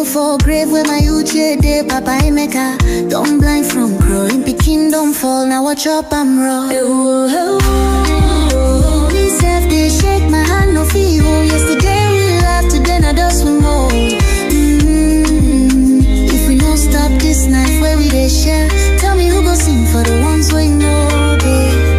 look for a grave where my youth day, Papa Emeka. Don't blind from growing, Peking don't fall, now watch up, I'm raw. This self, they shake my hand, no feel. Yesterday we laughed, today I just swim home. If we don't stop this night where we they share, tell me who go sing for the ones we know, babe.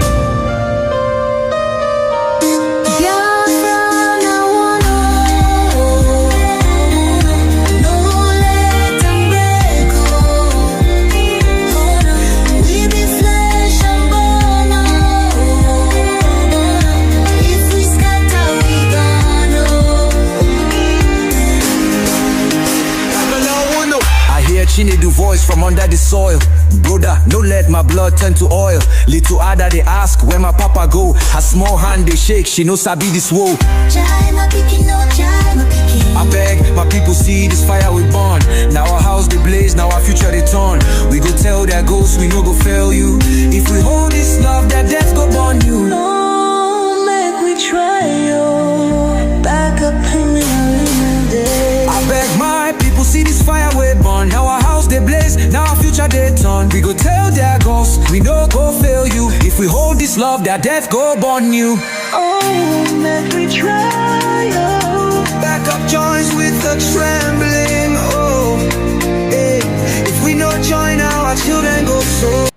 She need the voice from under the soil. Brother, no let my blood turn to oil. Little Ada they ask where my papa go. Her small hand they shake, she no sabi this woe. I beg my people see this fire we burn. Now our house they blaze, now our future they turn. We go tell their ghosts we no go fail you. If we hold this love, that death go burn you. No, make we try yo. Back up in the day. I beg my people see this fire we burn. Now our house they blaze, now our future they turn. We go tell their ghosts we no go fail you. If we hold this love, that death go burn you. Oh, make we try yo. Back up joints with the trembling. Oh, hey. If we no join now, our children go so.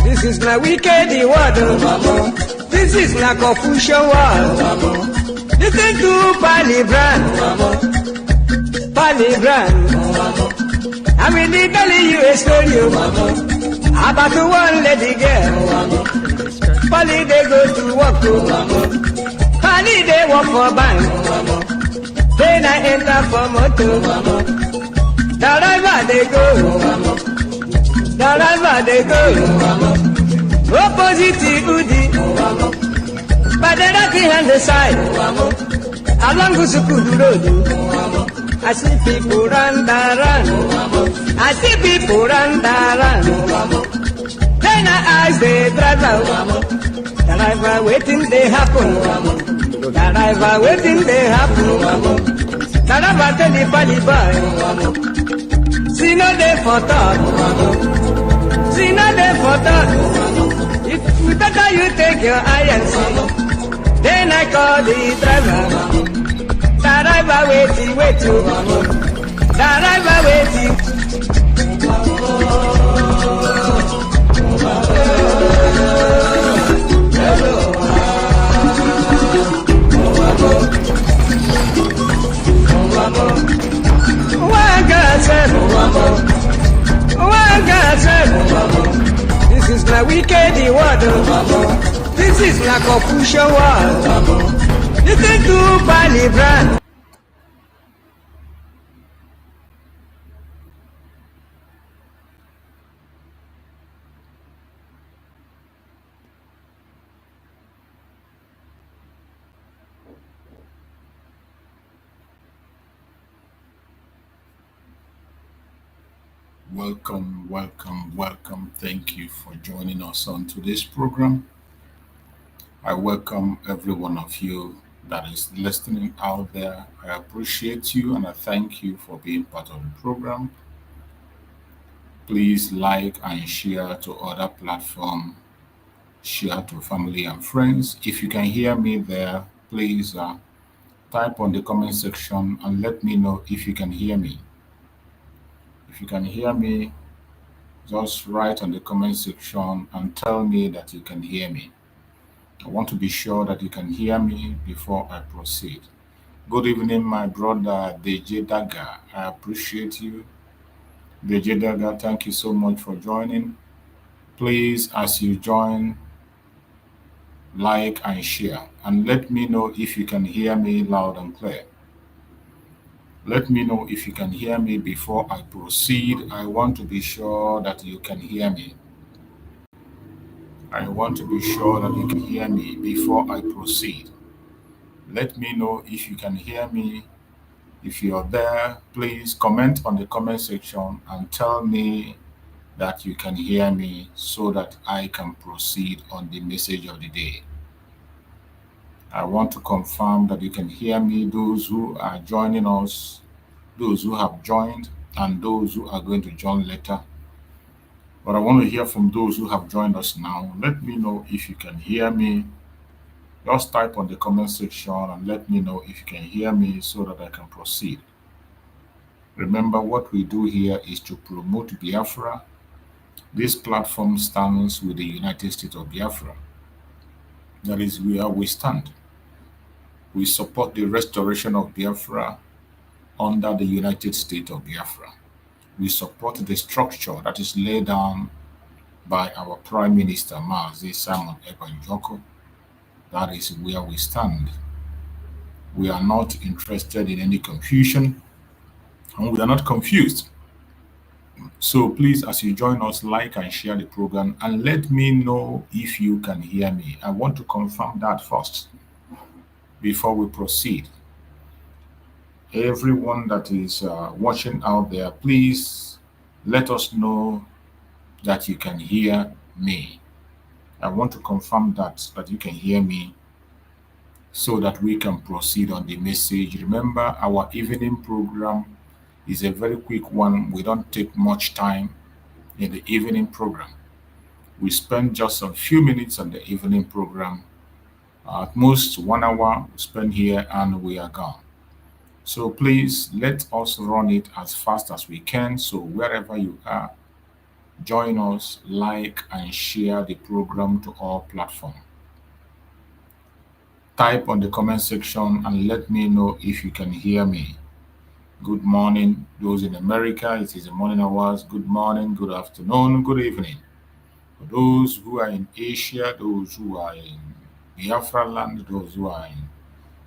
This is not wicked word. This is not Confucian word. Listen to Palibran. I'm really telling you a story about the one lady girl. Pali they go to work. Pali they work for bank. Then I enter for motor. The river they go. The river they go. Opposite Udi. By the rocky hand the side. Along Gusukudu road. I see people run. I see people run. Then I ask the driver. The driver waiting they happen. The driver waiting they happen. The driver tell the Pali boy. See no day for talk. See no day for talk. If you better you take your eye and see. Then I call the driver. The driver waiting. The driver waiting. This is not wicked word. This is not Confucian word. Listen to Palibran. Welcome. Thank you for joining us on today's program. I welcome every one of you that is listening out there. I appreciate you and I thank you for being part of the program. Please like and share to other platforms. Share to family and friends. If you can hear me there, please type on the comment section and let me know if you can hear me. If you can hear me, just write on the comment section and tell me that you can hear me. I want to be sure that you can hear me before I proceed. Good evening, my brother DJ Daga. I appreciate you. DJ Daga, thank you so much for joining. Please, as you join, like and share and let me know if you can hear me loud and clear. Let me know if you can hear me before I proceed. I want to be sure that you can hear me. I want to be sure that you can hear me before I proceed. Let me know if you can hear me. If you're there, please comment on the comment section and tell me that you can hear me so that I can proceed on the message of the day. I want to confirm that you can hear me, those who are joining us, those who have joined, and those who are going to join later. But I want to hear from those who have joined us now. Let me know if you can hear me. Just type on the comment section and let me know if you can hear me so that I can proceed. Remember, what we do here is to promote Biafra. This platform stands with the United States of Biafra. That is where we stand. We support the restoration of Biafra under the United States of Biafra. We support the structure that is laid down by our Prime Minister, Mazi Simon Ekpa. That is where we stand. We are not interested in any confusion, and we are not confused. So please, as you join us, like and share the program and let me know if you can hear me. I want to confirm that first before we proceed. Everyone that is watching out there, please let us know that you can hear me. I want to confirm that you can hear me so that we can proceed on the message. Remember, our evening program is a very quick one. We don't take much time in the evening program. We spend just a few minutes on the evening program. At most 1 hour we spend here and we are gone. So please let us run it as fast as we can. So wherever you are, join us, like and share the program to all platforms. Type on the comment section and let me know if you can hear me. Good morning, those in America, it is the morning hours. Good morning, good afternoon, good evening. For those who are in Asia, those who are in Biafra land, those who are in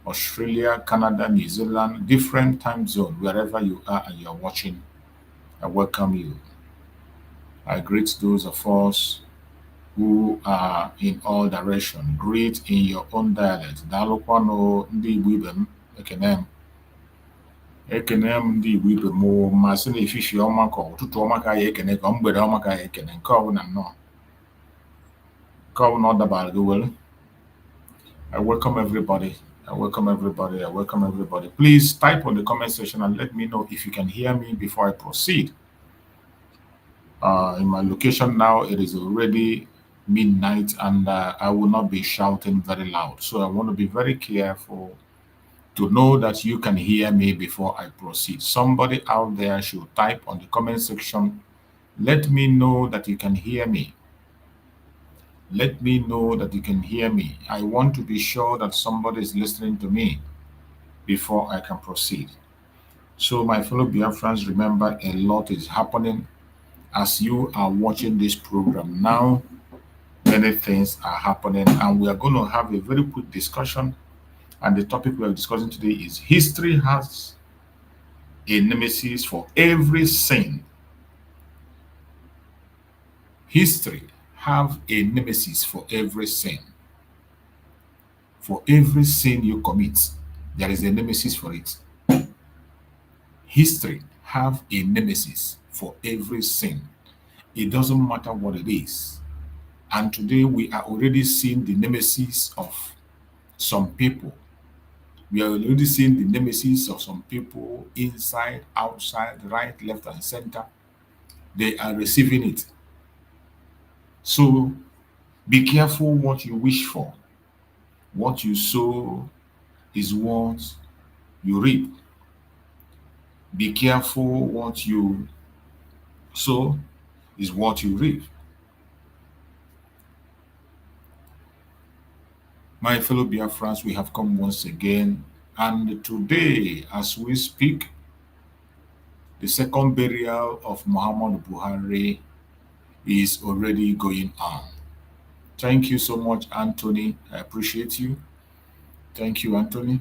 Australia, Canada, New Zealand, different time zone, wherever you are and you're watching, I welcome you. I greet those of us who are in all directions. Greet in your own dialect. Daalụkwanụ ndị Igbo ibe m, ekene m. Ekene m ndị Igbo ibe m ma sị na efifie ọma ka ụtụtụ ọma ka ya ekene ka mgbede ọma ka ya ekene nke ọbụla nnọọ. Nke ọbụla ọ dabara gị were. I welcome everybody. I welcome everybody. I welcome everybody. Please type on the comment section and let me know if you can hear me before I proceed. In my location now, it is already midnight and I will not be shouting very loud. So I want to be very careful to know that you can hear me before I proceed. Somebody out there should type on the comment section. Let me know that you can hear me. Let me know that you can hear me. I want to be sure that somebody is listening to me before I can proceed. So my fellow Biafrans, remember a lot is happening as you are watching this program now. Many things are happening and we are going to have a very quick discussion, and the topic we are discussing today is history has a nemesis for every sin. History have a nemesis for every sin. For every sin you commit, there is a nemesis for it. History have a nemesis for every sin. It doesn't matter what it is. And today we are already seeing the nemesis of some people. We are already seeing the nemesis of some people inside, outside, right, left, and center. They are receiving it. So be careful what you wish for. What you sow is what you reap. Be careful what you sow is what you reap. My fellow Biafrans, we have come once again, and today, as we speak, the second burial of Muhammad Buhari is already going on. Thank you so much, Anthony. I appreciate you. Thank you, Anthony.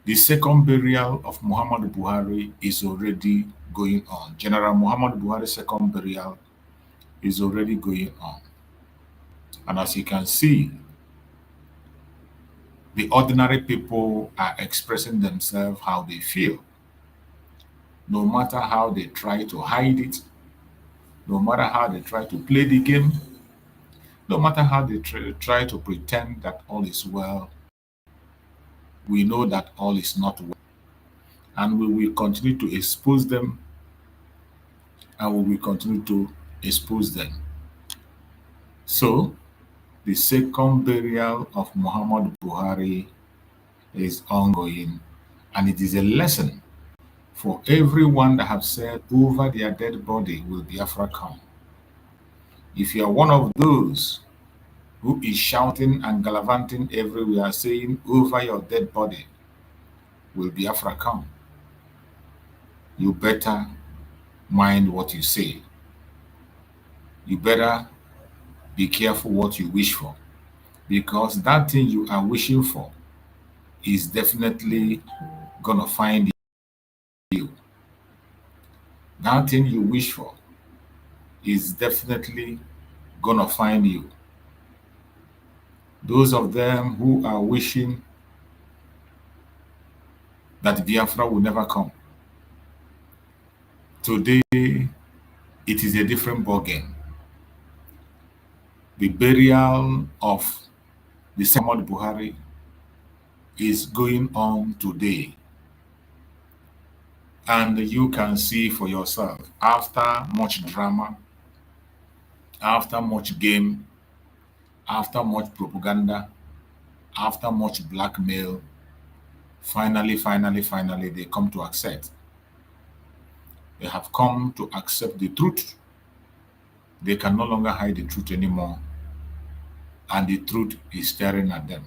The second burial of Muhammad Buhari is already going on. General Muhammad Buhari's second burial is already going on. And as you can see, the ordinary people are expressing themselves how they feel. No matter how they try to hide it, no matter how they try to play the game, no matter how they try to pretend that all is well, we know that all is not well. And we will continue to expose them, and we will continue to expose them. So, the second burial of Muhammad Buhari is ongoing, and it is a lesson for everyone that have said over their dead body will Biafra come. If you are one of those who is shouting and gallivanting everywhere saying over your dead body will Biafra come, you better mind what you say. You better be careful what you wish for, because that thing you are wishing for is definitely gonna find you. That thing you wish for is definitely gonna find you. Those of them who are wishing that Biafra will never come, today it is a different ballgame. The burial of the Muhammad Buhari is going on today. And you can see for yourself, after much drama, after much game, after much propaganda, after much blackmail, finally, they come to accept. They have come to accept the truth. They can no longer hide the truth anymore. And the truth is staring at them.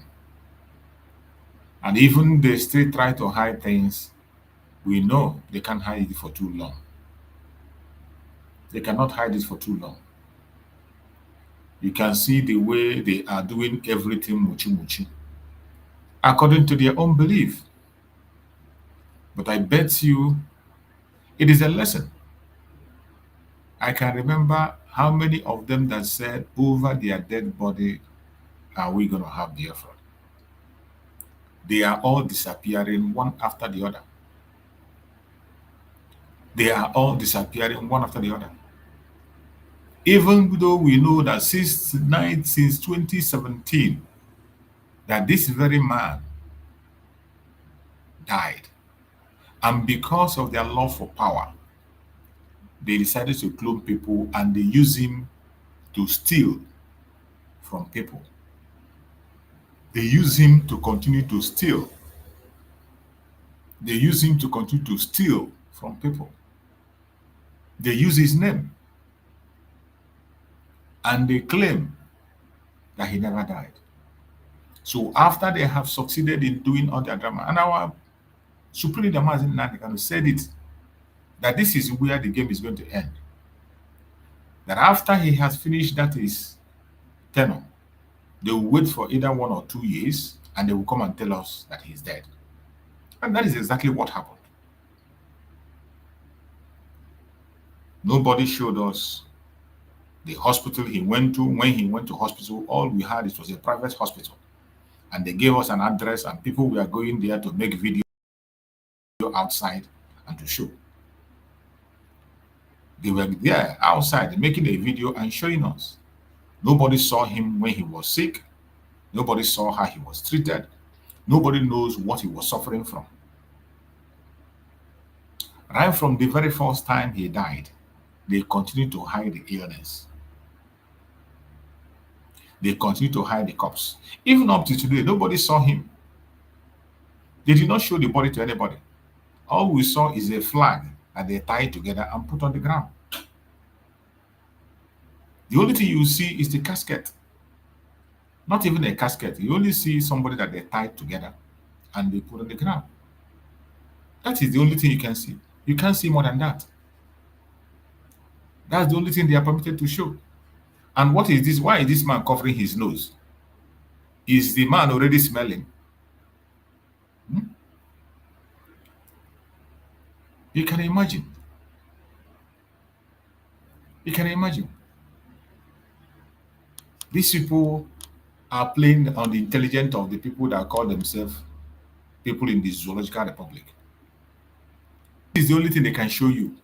And even they still try to hide things, we know they can't hide it for too long. They cannot hide it for too long. You can see the way they are doing everything muchi, according to their own belief. But I bet you it is a lesson. I can remember how many of them that said over their dead body are we going to have Biafra. They are all disappearing one after the other. They are all disappearing one after the other. Even though we know that since 2017, that this very man died. And because of their love for power, they decided to clone people and they use him to steal from people. They use him to continue to steal. They use him to continue to steal from people. They use his name. And they claim that he never died. So after they have succeeded in doing all their drama, and our Supreme Leader Mazin Nandikan said it, that this is where the game is going to end. That after he has finished that his tenure, they will wait for either 1 or 2 years and they will come and tell us that he's dead. And that is exactly what happened. Nobody showed us the hospital he went to. When he went to hospital, all we had it was a private hospital. And they gave us an address and people were going there to make video outside and to show. They were there outside making a video and showing us. Nobody saw him when he was sick. Nobody saw how he was treated. Nobody knows what he was suffering from. Right from the very first time he died, they continued to hide the illness. They continued to hide the corpse. Even up to today, nobody saw him. They did not show the body to anybody. All we saw is a flag that they tied together and put on the ground. The only thing you see is the casket. Not even a casket. You only see somebody that they tied together and they put on the ground. That is the only thing you can see. You can't see more than that. That's the only thing they are permitted to show. And what is this? Why is this man covering his nose? Is the man already smelling? You can imagine. You can imagine. These people are playing on the intelligence of the people that call themselves people in the zoological republic. This is the only thing they can show you.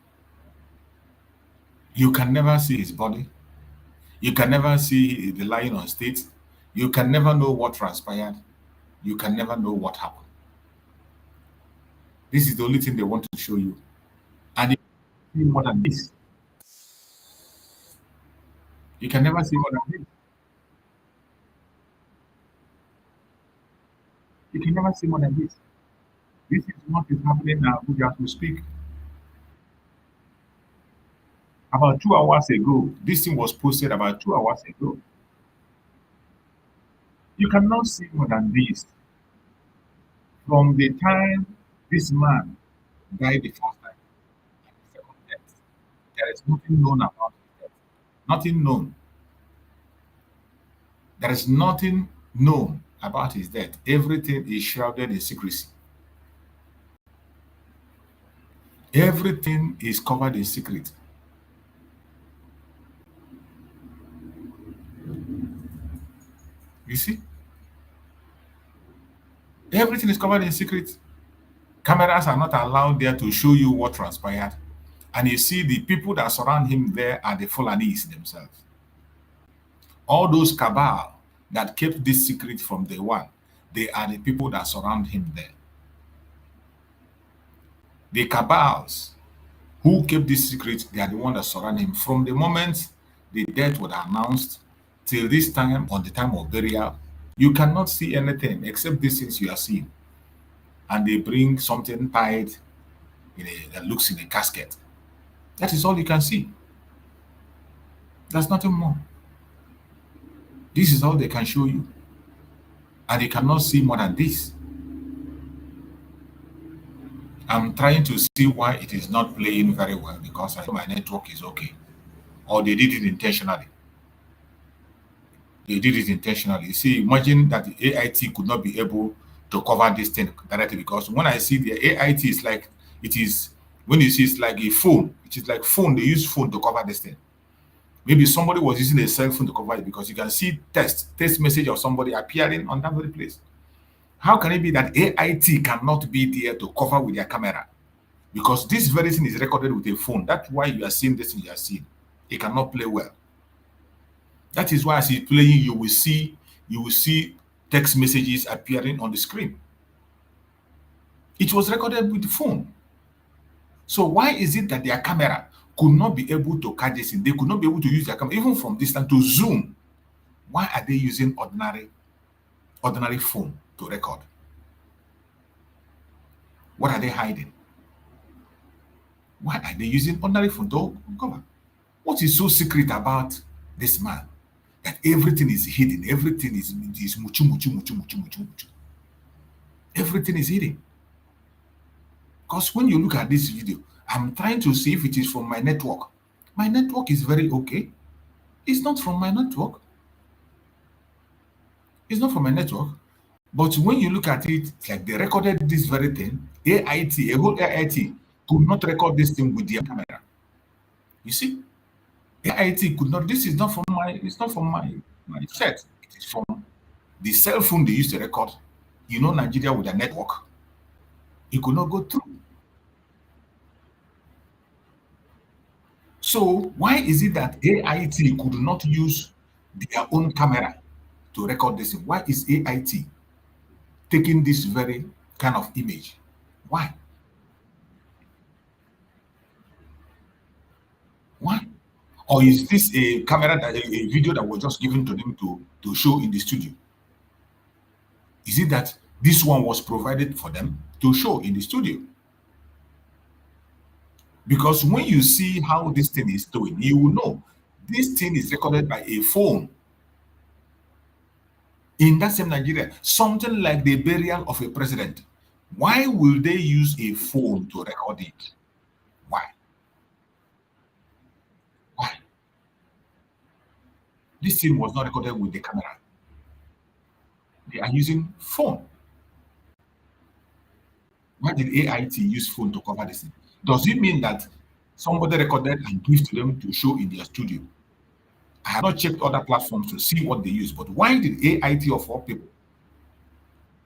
You can never see his body. You can never see the lion on stage. You can never know what transpired. You can never know what happened. This is the only thing they want to show you. And you can see more than this. You can never see more than this. You can never see more than this. This is what is happening now as we speak. About 2 hours ago, this thing was posted about 2 hours ago. You cannot see more than this. From the time this man died the first time and the second death, there is nothing known about his death. Nothing known. There is nothing known about his death. Everything is shrouded in secrecy. Everything is covered in secret. You see? Everything is covered in secret. Cameras are not allowed there to show you what transpired. And you see, the people that surround him there are the Fulanese themselves. All those cabal that kept this secret from day one, they are the people that surround him there. The cabals who kept this secret, they are the ones that surround him. From the moment the death was announced till this time, on the time of burial, you cannot see anything except these things you are seeing. And they bring something tied that looks in a casket. That is all you can see. There's nothing more. This is all they can show you. And you cannot see more than this. I'm trying to see why it is not playing very well because I know my network is okay. Or they did it intentionally. They did it intentionally. You see, imagine that the AIT could not be able to cover this thing directly because when I see the AIT, it's like it is when you see it's like a phone. It is like phone. They use phone to cover this thing. Maybe somebody was using a cell phone to cover it because you can see text message of somebody appearing on that very place. How can it be that AIT cannot be there to cover with their camera? Because this very thing is recorded with a phone. That's why you are seeing this thing you are seeing. It cannot play well. That is why as it's playing, you will see text messages appearing on the screen. It was recorded with the phone. So why is it that their camera could not be able to catch this thing? They could not be able to use their camera, even from distance, to zoom. Why are they using ordinary phone to record? What are they hiding? Why are they using ordinary phone to cover? What is so secret about this man? That everything is hidden, everything is muchu muchu muchu muchu muchu muchu. Everything is hidden. Because when you look at this video, I'm trying to see if it is from my network. My network is very okay. It's not from my network. It's not from my network. But when you look at it, it's like they recorded this very thing. AIT, a whole AIT, could not record this thing with their camera. You see? AIT could not, this is not from it's not from my set. It is from the cell phone they used to record. You know, Nigeria with a network. It could not go through. So why is it that AIT could not use their own camera to record this? Why is AIT taking this very kind of image? Why? Why? Or is this a camera that a video that was just given to them to show in the studio? Is it that this one was provided for them to show in the studio? Because when you see how this thing is doing, you will know this thing is recorded by a phone. In that same Nigeria, something like the burial of a president. Why will they use a phone to record it? Why? Why? This thing was not recorded with the camera. They are using phone. Why did AIT use phone to cover this thing? Does it mean that somebody recorded and give to them to show in their studio? I have not checked other platforms to see what they use, but why did AIT of all people,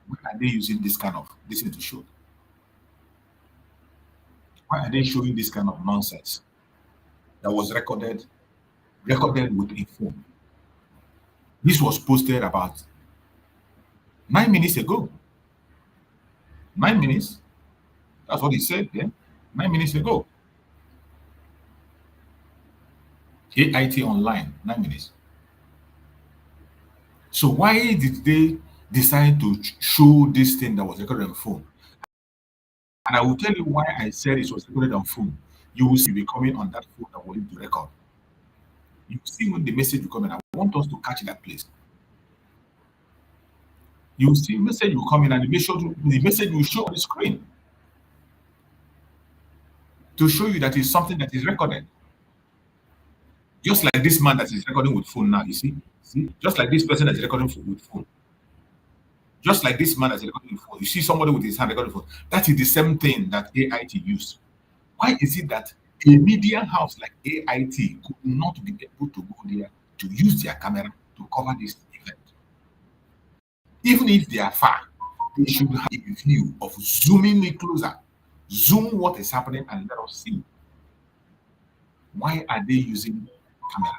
why are they using this thing to show? Why are they showing this kind of nonsense that was recorded with a phone? This was posted about 9 minutes ago. 9 minutes. That's what he said. Yeah, 9 minutes ago. AIT online. 9 minutes. So why did they decide to show this thing that was recorded on phone? And I will tell you why I said it was recorded on phone. You will see it coming on that phone that was to record. You see when the message will come in. I want us to catch that place. You will see message will come in and the message will show on the screen to show you that it's something that is recorded. Just like this man that is recording with phone now, you see? Just like this person that is recording with phone. Just like this man that is recording with phone. You see somebody with his hand recording phone. That is the same thing that AIT used. Why is it that a media house like AIT could not be able to go there to use their camera to cover this event? Even if they are far, they should have a view of zooming it closer. Zoom what is happening and let us see. Why are they using camera?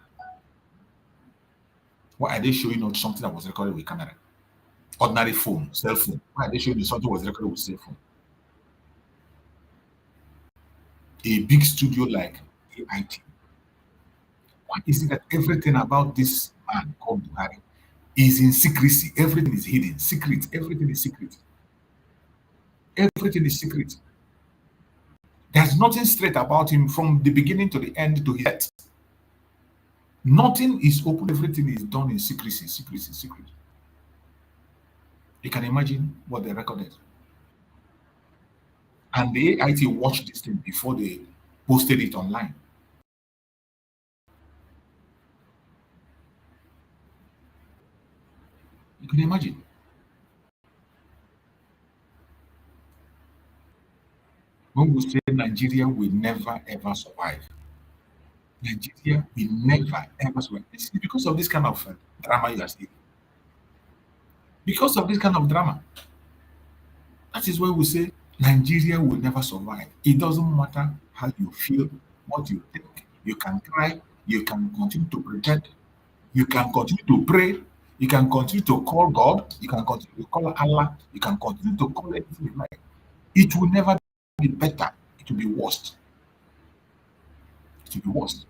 Why are they showing us something that was recorded with camera? Ordinary phone, cell phone. Why are they showing you something that was recorded with cell phone? A big studio like AIT. Why is it that everything about this man called Buhari is in secrecy? Everything is hidden, secret. Everything is secret. Everything is secret. There's nothing straight about him from the beginning to the end to his death. Nothing is open. Everything is done in secrecy, secrecy, secret. You can imagine what they recorded. And the AIT watched this thing before they posted it online. You can imagine. When we say Nigeria will never ever survive, Nigeria will never ever survive. It's because of this kind of drama you are seeing. Because of this kind of drama. That is why we say Nigeria will never survive. It doesn't matter how you feel, what you think. You can cry, you can continue to pretend, you can continue to pray, you can continue to call God, you can continue to call Allah, you can continue to call anything you like. It will never be better. It will be worse. It will be worse.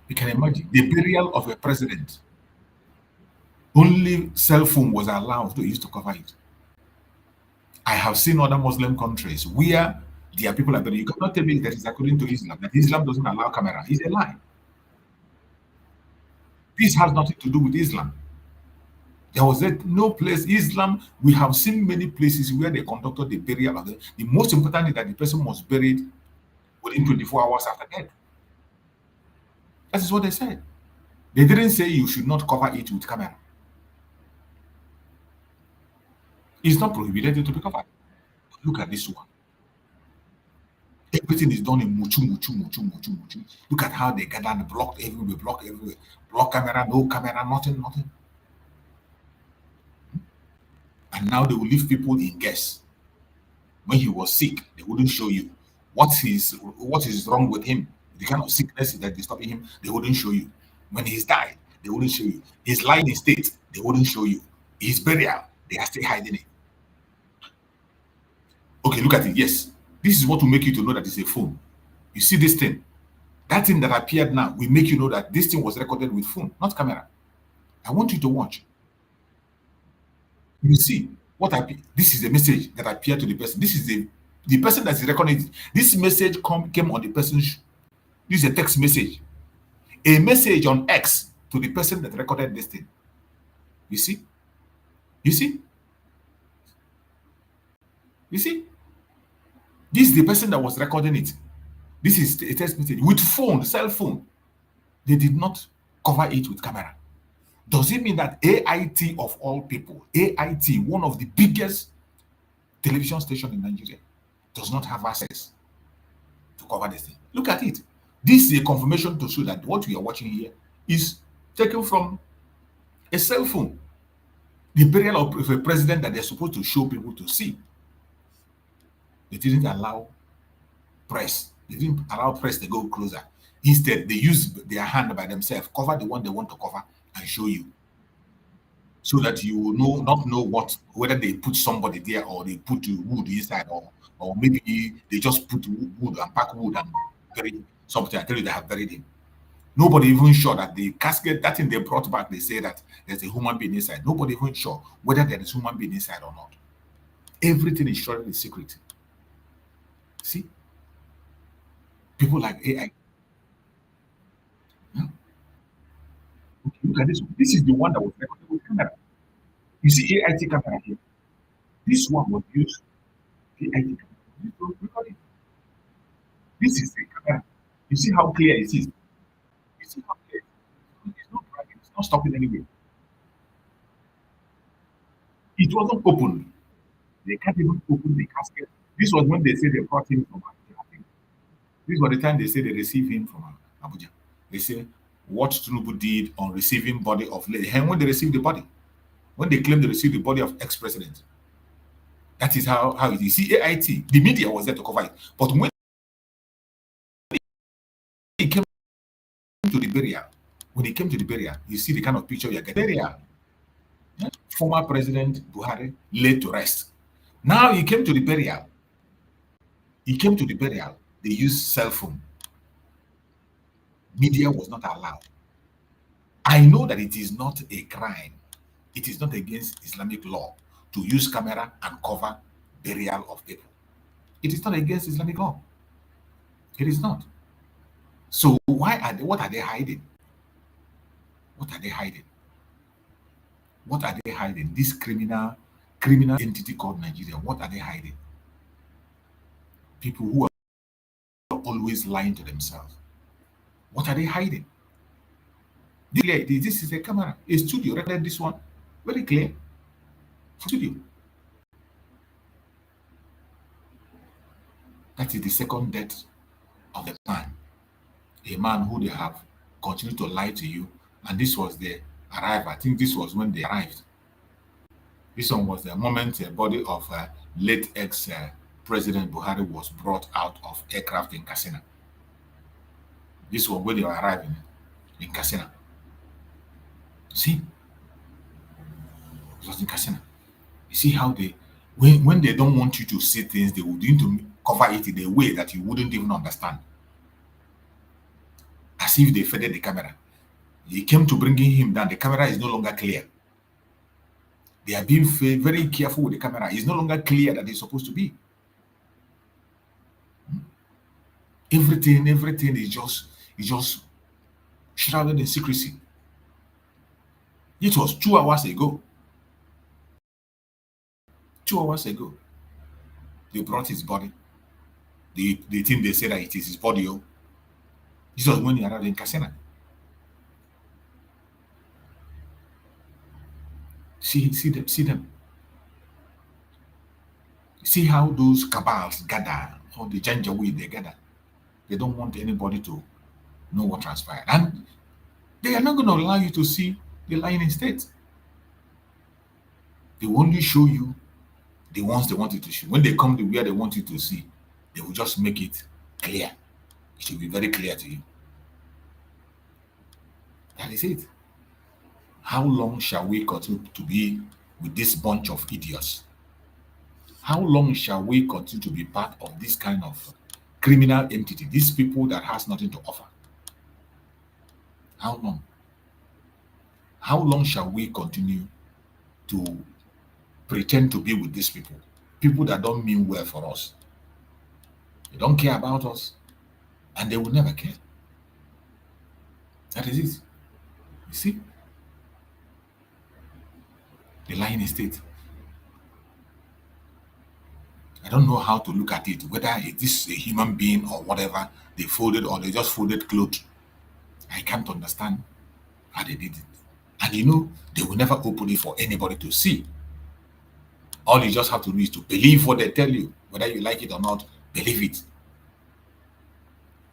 You can imagine the burial of a president. Only cell phone was allowed to use to cover it. I have seen other Muslim countries where their people are buried. You cannot tell me that is according to Islam, that Islam doesn't allow camera. It's a lie. This has nothing to do with Islam. There was no place, Islam, we have seen many places where they conducted the burial of the most important is that the person was buried within 24 hours after death. That is what they said. They didn't say you should not cover it with camera. It's not prohibited to be covered. Look at this one. Everything is done in muchu, muchu, muchu, muchu, muchu. Look at how they gather and block everywhere. Block camera, no camera, nothing, nothing. And now they will leave people in guess. When he was sick, they wouldn't show you what is wrong with him. The kind of sickness that is stopping him, they wouldn't show you. When he's died, they wouldn't show you. His lying in state, they wouldn't show you. His burial, they are still hiding it. Okay, look at it. Yes, this is what will make you to know that it's a phone. You see this thing? That thing that appeared now will make you know that this thing was recorded with phone, not camera. I want you to watch. You see this is the message that appeared to the person. This is the person that is recording it. This message came on the person's. This is a text message. A message on X to the person that recorded this thing. You see? You see? You see? This is the person that was recording it. This is a text message with phone, cell phone. They did not cover it with camera. Does it mean that AIT of all people, AIT, one of the biggest television stations in Nigeria, does not have access to cover this thing. Look at it. This is a confirmation to show that what we are watching here is taken from a cell phone. The burial of a president that they're supposed to show people to see. They didn't allow press. They didn't allow press to go closer. Instead, they use their hand by themselves, cover the one they want to cover, and show you, so that you will not know whether they put somebody there or they put wood inside, or maybe they just put wood and pack wood and bury something. I tell you, they have buried him. Nobody even sure that the casket, that thing they brought back, they say that there's a human being inside. Nobody even sure whether there is human being inside or not. Everything is surely secret. See? People like AI. Yeah. Okay, look at this one. This is the one that was recorded with camera. You see AIT camera here. This one was used. AIT camera. This was recorded. This is the camera. You see how clear it is. You see how clear it is. It's not dragging. It's not stopping anyway. It wasn't opened. They can't even open the casket. This was when they said they brought him from Abuja. This was the time they said they received him from Abuja. They say what Tinubu did on receiving body of lady. And when they received the body, when they claimed they received the body of ex-president, that is how it is. See, AIT, the media was there to cover it. But when it came to the burial, you see the kind of picture you're getting. Burial. Former President Buhari laid to rest. Now he came to the burial. They used cell phone. Media was not allowed. I know that it is not a crime. It is not against Islamic law to use camera and cover burial of people. It is not against Islamic law. It is not. So what are they hiding? What are they hiding? What are they hiding? This criminal entity called Nigeria, what are they hiding? People who are always lying to themselves. What are they hiding? This is a camera, a studio. Recorded this one, very clear. Studio. That is the second death of the man. A man who they have continued to lie to you. And this was the arrival. I think this was when they arrived. This one was the moment the body of late ex-President Buhari was brought out of aircraft in Katsina. This was when they were arriving in Katsina. See? It was in Katsina. You see how they, when they don't want you to see things, they would need to cover it in a way that you wouldn't even understand. As if they faded the camera. They came to bringing him down. The camera is no longer clear. They are being very careful with the camera. It's no longer clear that it's supposed to be. Everything is just shrouded in secrecy. It was 2 hours ago. 2 hours ago, they brought his body. They think they said that it is his body. Oh. This was when he arrived in Katsina. See them. See how those cabals gather, or the Janjaweed they gather. They don't want anybody to know what transpired. And they are not going to allow you to see the lying in state. They will only show you the ones they want you to show. When they come to where they want you to see, they will just make it clear. It should be very clear to you. That is it. How long shall we continue to be with this bunch of idiots? How long shall we continue to be part of this kind of criminal entity, these people that has nothing to offer? How long? How long shall we continue to pretend to be with these people? People that don't mean well for us. They don't care about us, and they will never care. That is it. You see? The lying state. I don't know how to look at it, whether it is a human being or whatever they folded, or they just folded clothes. I can't understand how they did it. And you know, they will never open it for anybody to see. All you just have to do is to believe what they tell you, Whether you like it or not, believe it.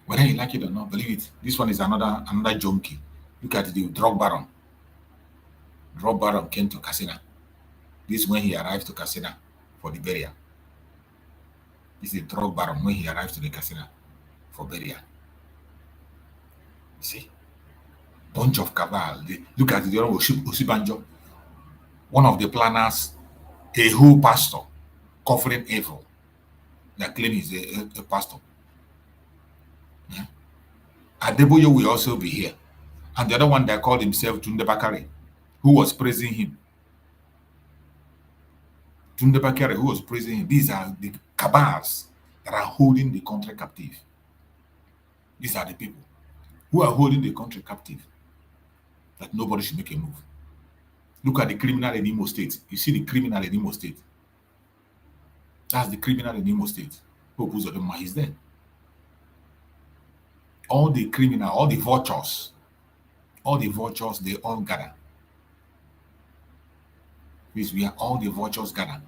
Whether you like it or not, believe it. This one is another junkie. Look at the drug baron. Drug baron came to Katsina. This is when he arrived to Katsina for the burial. This is the drug baron when he arrived to the Katsina for burial. See? Bunch of cabal. Look at the other Osibanjo. One of the planners, a whole pastor covering evil. That claim is a pastor. Yeah. Adeboyo will also be here. And the other one that called himself Tunde Bakare, who was praising him. Tunde Bakare, who was praising him. These are the cabals that are holding the country captive. These are the people who are holding the country captive, that nobody should make a move. Look at the criminal in Imo State. You see the criminal in Imo State. That's the criminal in Imo State. Hope Uzodinma is there. All the criminal, all the vultures, they all gather. This we are all the vultures gather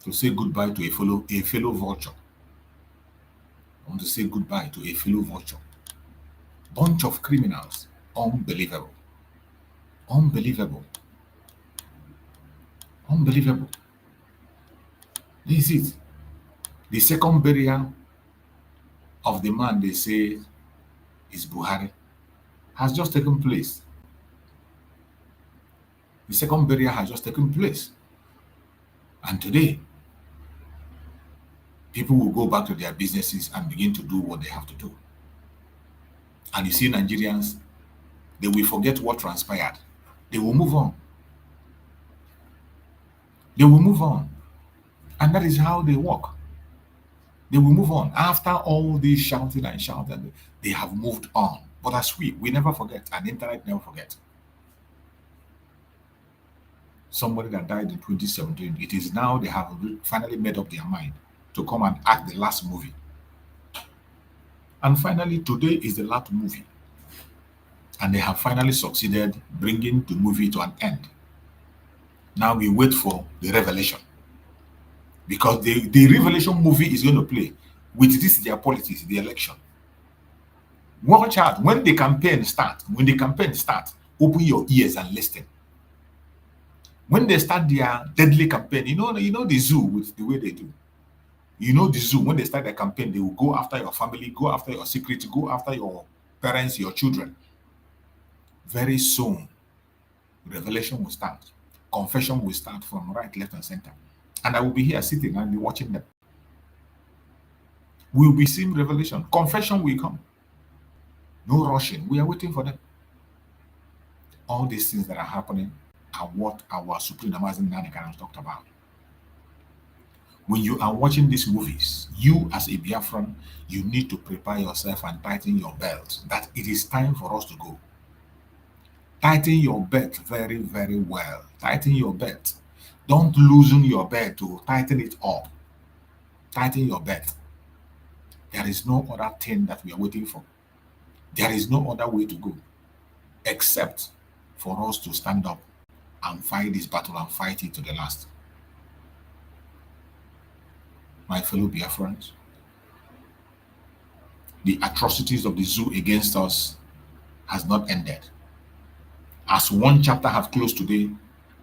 to say goodbye to a fellow vulture. I want to say goodbye to a fellow vulture. Bunch of criminals. Unbelievable. Unbelievable. Unbelievable. This is the second burial of the man they say is Buhari has just taken place. The second burial has just taken place. And today, people will go back to their businesses and begin to do what they have to do. And you see Nigerians, they will forget what transpired. They will move on. They will move on. And that is how they work. They will move on. After all this shouting and shouting, they have moved on. But as we never forget, and the internet never forget. Somebody that died in 2017, it is now they have finally made up their mind to come and act the last movie. And finally, today is the last movie. And they have finally succeeded bringing the movie to an end. Now we wait for the revelation. Because the revelation movie is going to play with this their politics, the election. Watch out when the campaign starts. When the campaign starts, open your ears and listen. When they start their deadly campaign, you know the zoo with the way they do. You know the zoo, when they start their campaign, they will go after your family, go after your secret, go after your parents, your children. Very soon, revelation will start. Confession will start from right, left, and center. And I will be here sitting and be watching them. We will be seeing revelation. Confession will come. No rushing. We are waiting for them. All these things that are happening are what our Supreme Amazing Nanikan talked about. When you are watching these movies, you as a Biafran, you need to prepare yourself and tighten your belt. That it is time for us to go. Tighten your belt very, very well. Tighten your belt. Don't loosen your belt to tighten it up. Tighten your belt. There is no other thing that we are waiting for. There is no other way to go except for us to stand up and fight this battle and fight it to the last. My fellow Biafrans, the atrocities of the zoo against us has not ended. As one chapter has closed today,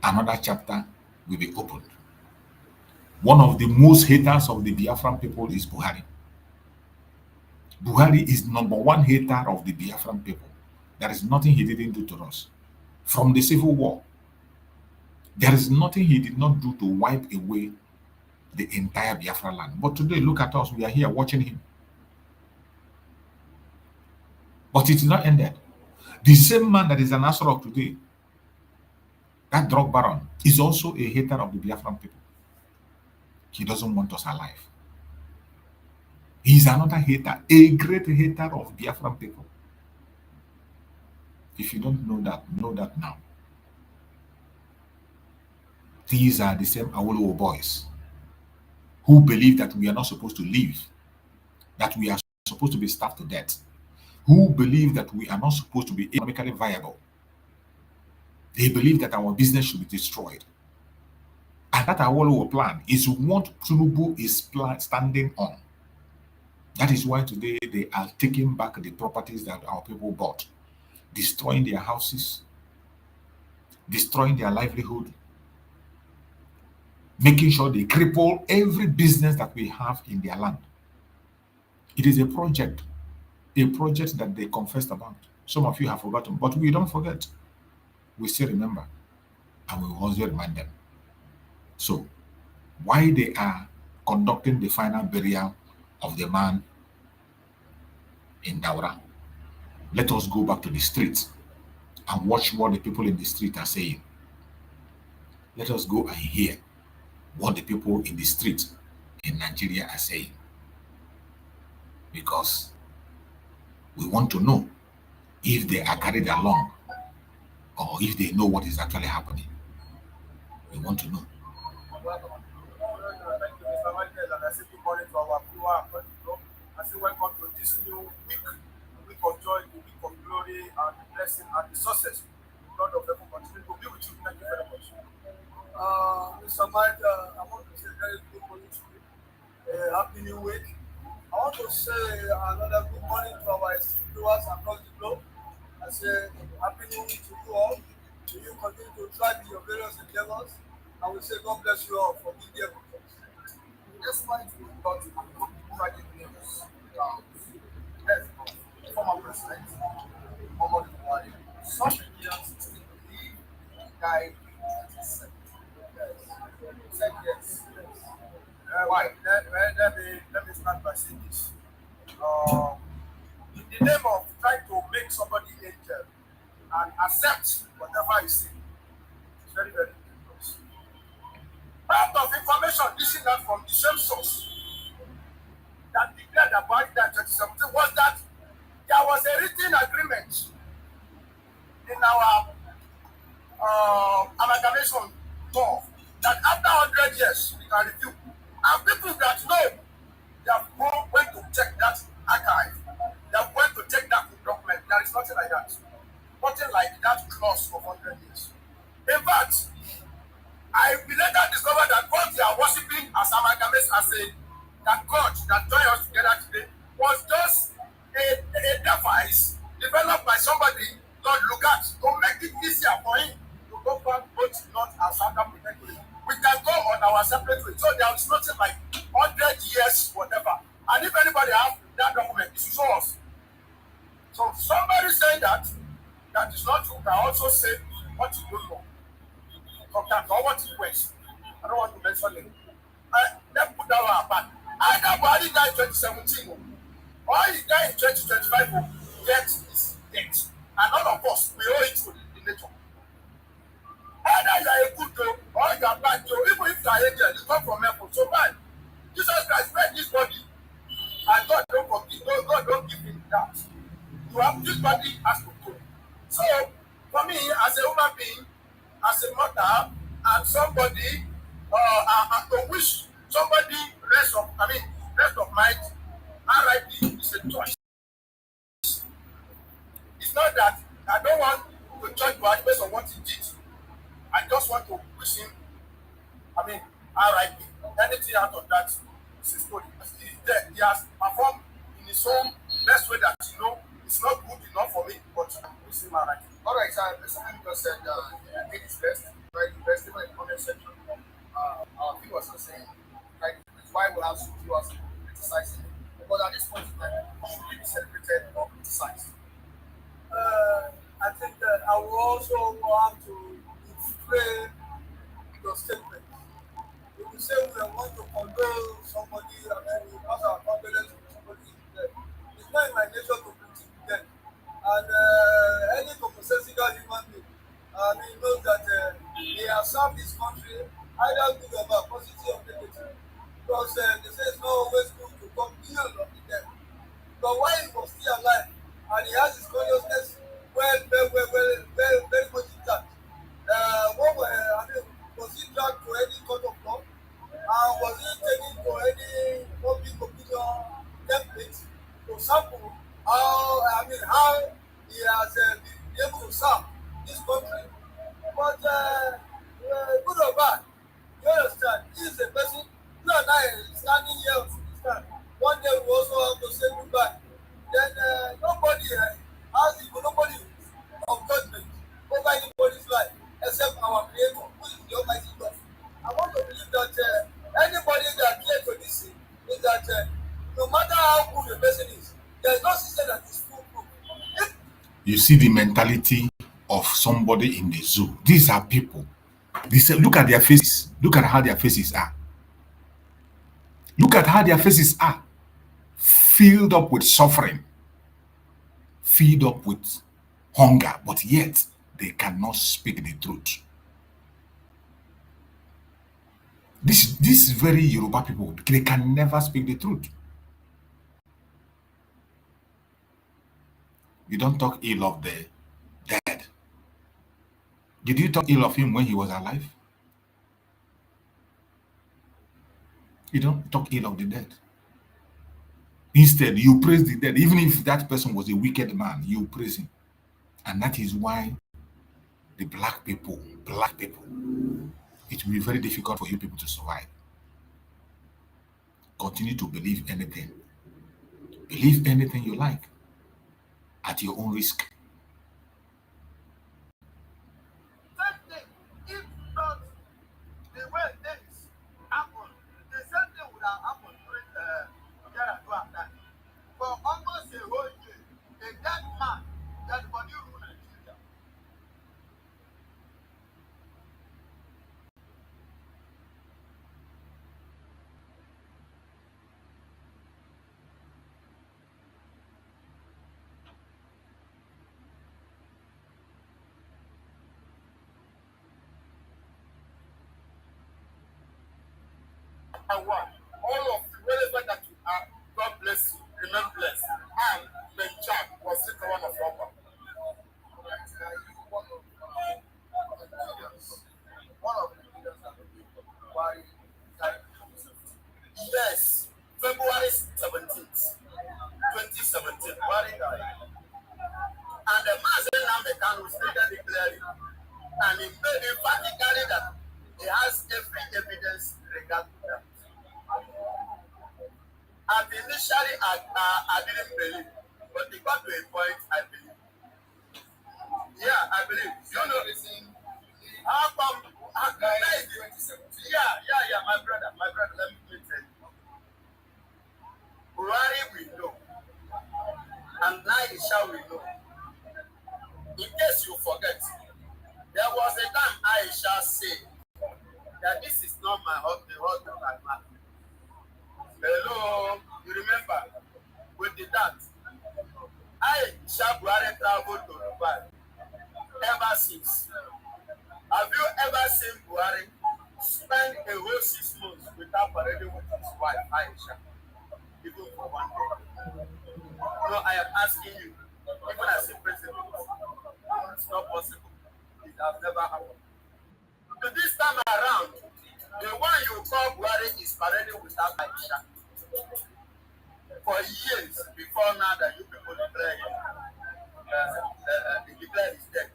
another chapter will be opened. One of the most haters of the Biafran people is Buhari. Buhari is #1 hater of the Biafran people. There is nothing he didn't do to us. From the civil war, there is nothing he did not do to wipe away the entire Biafra land. But today, look at us. We are here watching him. But it is not ended. The same man that is an Asarok today, that drug baron, is also a hater of the Biafran people. He doesn't want us alive. He's another hater, a great hater of Biafran people. If you don't know that now. These are the same Awolowo boys who believe that we are not supposed to live, that we are supposed to be starved to death, who believe that we are not supposed to be economically viable. They believe that our business should be destroyed. And that Awolowo plan is what Tinubu is standing on. That is why today they are taking back the properties that our people bought, destroying their houses, destroying their livelihood, making sure they cripple every business that we have in their land. It is a project that they confessed about. Some of you have forgotten, but we don't forget. We still remember, and we will also remind them. So, why they are conducting the final burial of the man in Daura, let us go back to the streets and watch what the people in the street are saying. Let us go and hear what the people in the street in Nigeria are saying. Because we want to know if they are carried along or if they know what is actually happening. We want to know. I say good morning to our viewer. I say welcome to this new week, the week of joy, the week of glory, and the blessing and the success. Lord of heaven continue to be with you. Thank you very much. Mr. Mike, I want to say very good morning to you. Happy New Week. I want to say another good morning to our esteemed viewers across the globe. I say Happy New Week to you all. May you continue to thrive in your various endeavors. I will say God bless you all for being here with us. Despite we got tragic news, death of former president Muhammadu Buhari, some Indians still believe he died in 1970. Yes. Yes. Why? Let me start by saying this. In the name of trying to make somebody angel and accept whatever is said, it's very, very dangerous. Part of information missing out from the same source that declared about that 2017 was that there was a written agreement in our amalgamation law that after 100 years we can review. And people that know, they are going to check that archive, they are going to check that document. There is nothing like that. Nothing like that clause of 100 years. In fact, I later discovered that God they are worshiping as amalgamation, as that God that joined us together today was just a device developed by somebody, Lord Lugat, to make it easier for him to go back both North and South Africa. We can go on our separate way. So there is nothing like 100 years, whatever. And if anybody has that document, it should show us. So somebody saying that is not true, can also say what you don't know. Sometimes, or what it was. I don't want to mention it. Let's put that one apart. Either Buhari died in 2017 or he died in 2025 will get his debt. And all of us, we owe it to the nature. Either you are a good Joe or you are bad Joe, even if you are angel, you come from heaven. So fine. Jesus Christ made this body. And God don't give him that. You have this body as to go. So, for me, as a human being, as a mother, and somebody, to wish somebody rest of mind, RIP is a choice. It's not that I don't want to judge God based on what he did. I just want to wish him, RIP. Anything out of that is his story. He's dead. He has performed in his own best way that it's not good enough for me, but I wish him RIP. Alright, so somebody just said it is best, right? Best even in the comment section. Our viewers are saying, right, it's why we have some viewers criticizing it. But at this point in time, should we be celebrated or criticized? I think that I will also want to explain your statement. If we say we want to condole somebody and then we pass our confidence to somebody in death, it's not in my nature to critique them. And any commonsensical human being knows that they have served this country either good or bad, positive or negative. Because they say it's not always good to come No matter how good the person is, there's no system that is foolproof. You see the mentality of somebody in the zoo. These are people. Look at their faces. Look at how their faces are. Look at how their faces are. Filled up with suffering, filled up with hunger, but yet they cannot speak the truth. This very Yoruba people, they can never speak the truth. You don't talk ill of the dead. Did you talk ill of him when he was alive? You don't talk ill of the dead. Instead, you praise the dead. Even if that person was a wicked man, you praise him. And that is why the black people, it will be very difficult for you people to survive. Continue to believe anything. Believe anything you like at your own risk. Same thing, if not the way things happen, the same thing would have happened during Yaradua time. For almost a whole year, a dead man, dead body ruled Nigeria. And one, all of you, wherever that you are, God bless you, remain blessed. And Bencham was it one of your one of the leaders that why yes, February 17th, 2017, Wari died. And the Mazen Namekan was later declaring, and he made emphatically that he has every evidence regarding that. And initially, I didn't believe, but it got to a point I believe. Yeah, I believe. You know this thing. How come? Yeah, my brother, let me tell you. Buhari we know, and Aisha we know. In case you forget, there was a time Aisha said that this is not my husband, my man. Hello, you remember? We did that. Aisha Buhari traveled to Dubai ever since. Have you ever seen Buhari spend a whole 6 months without parading with his wife, Aisha? Even for one day. No, I am asking you, even as a president, it's not possible. It has never happened. So this time around, the one you call Buhari is parading without Aisha. For years before now that you people declare his death.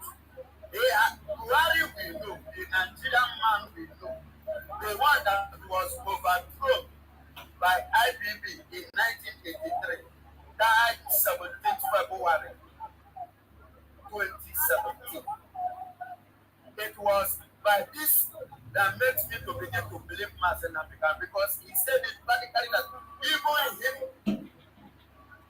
Buhari we know, the Nigerian man we know, the one that was overthrown by IBB in 1983, died 17th February 2017. It was by this that makes me to begin to believe Mazen Africa, because he said it practically that even him,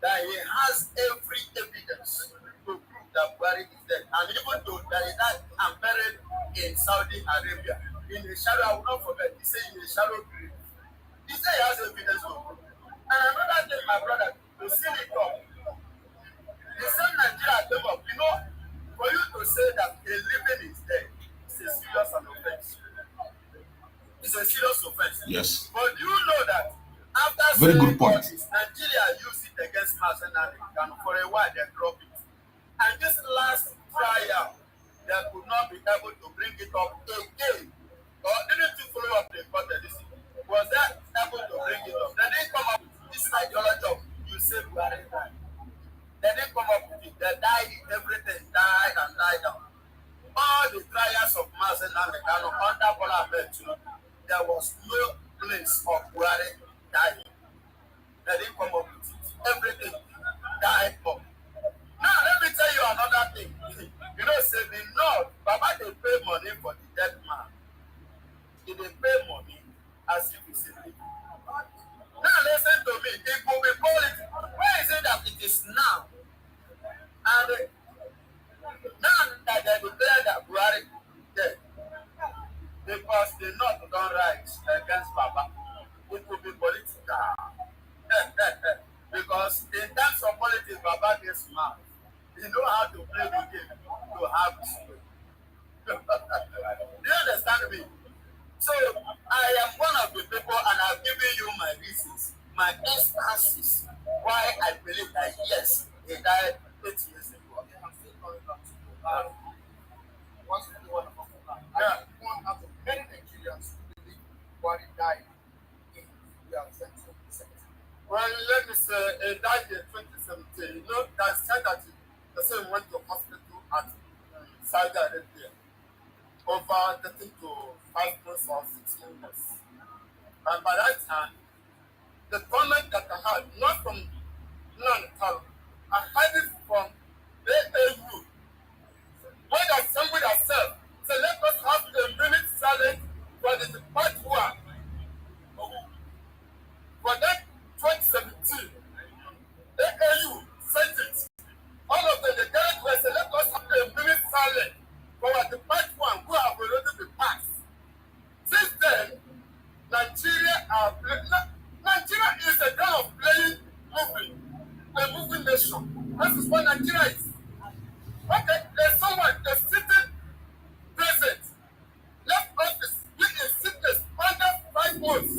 that he has every evidence to prove that Buhari is dead. And even though that he died and buried in Saudi Arabia, in a shadow, I will not forget, he said in a shallow grave. He said he has evidence to prove. And another thing, my brother, to see it up, the same Nigeria came up, you know, for you to say that a living is dead, it's a serious offense. It's a serious offense. Yes. But you know that after very good point. This, Nigeria used it against Mazen and for a while they dropped it. And this last trial, they could not be able to bring it up again. Or didn't you follow up the court? Was that able to bring it up? They didn't come up with this ideology of you say Buhari died. They didn't come up with it. They died, everything died and died down. All the trials of Mazen and under Bola Ahmed, there was no place of Buhari dying. They didn't come up with it. Everything died up. Now, let me tell you another thing. You know, say the North, Baba, they pay money for the dead man. They pay money as if it's a living. Now, listen to me. It will be Because in terms of politics, Baba gets smart. He know how to play the game to have his way. Do you understand me? So I am one of the people, and I've given you my reasons, my instances why I believe that yes, he died 8 years ago. Okay, I'm still coming back to you. Once you want to talk about that, one out of many Nigerians who believe why he died in the 2017. Well, let me say he died in 2017. You know, that said that the same went to hospital at Saudi Arabia over 13 to 5 months or 16 months. And by that time, the comment that I had, not from non-talent, I had it from AAU, when I assembled ourselves, so let us have a minute silence for the part one. For that 2017, AAU said it. All of them, the guys were saying, let us have a minute silence for the part one who have already been passed. Since then, Nigeria is a kind of playing movie, a moving nation. This is what Nigeria is. Okay, there's someone, a sitting president, left office, be in sickness under 5 months.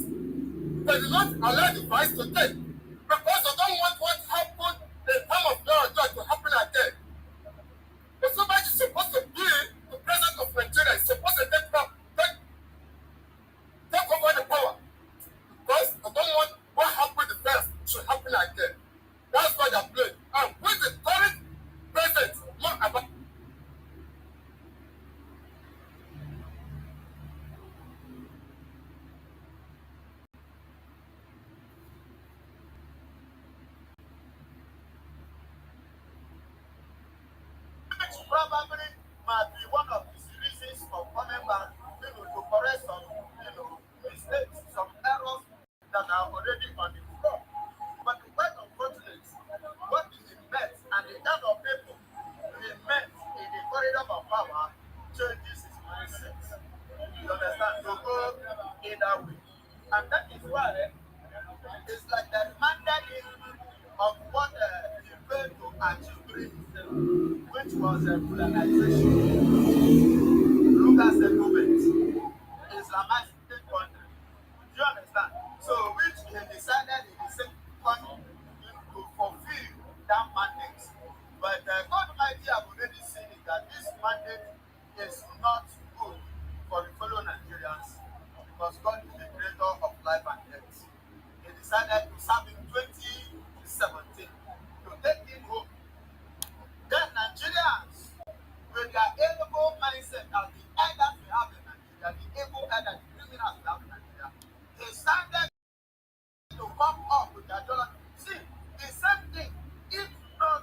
They do not allow the vice to take because they don't want what happened in time of law to happen again. But somebody is supposed to be the president of Nigeria, is supposed to take over the power. Because I don't want what happened the first should happen again. That's why they're playing. And with the current president, not about. Which probably might be one of the reasons for coming back, to correct some, mistakes, some errors that are already on the floor. But the quite unfortunate, what he met and the kind of people he met in the corridor of power changes his mindset. You understand? To go either way. And that is why it's like the reminded of what he failed to achieve during himself, which was colonization. Look at the movement. Islamized the country. Do you understand? So, which he decided in the same country to fulfill that mandate. But God Almighty have already seen it that this mandate is not good for the fellow Nigerians because God is the creator of life and death. He decided to serve in 2017 to take him home. Then Nigerians, with their able mindset as the elders we have in Nigeria, the able elders, the criminals we have in Nigeria, they started to come up with their dollar. See, the same thing, if not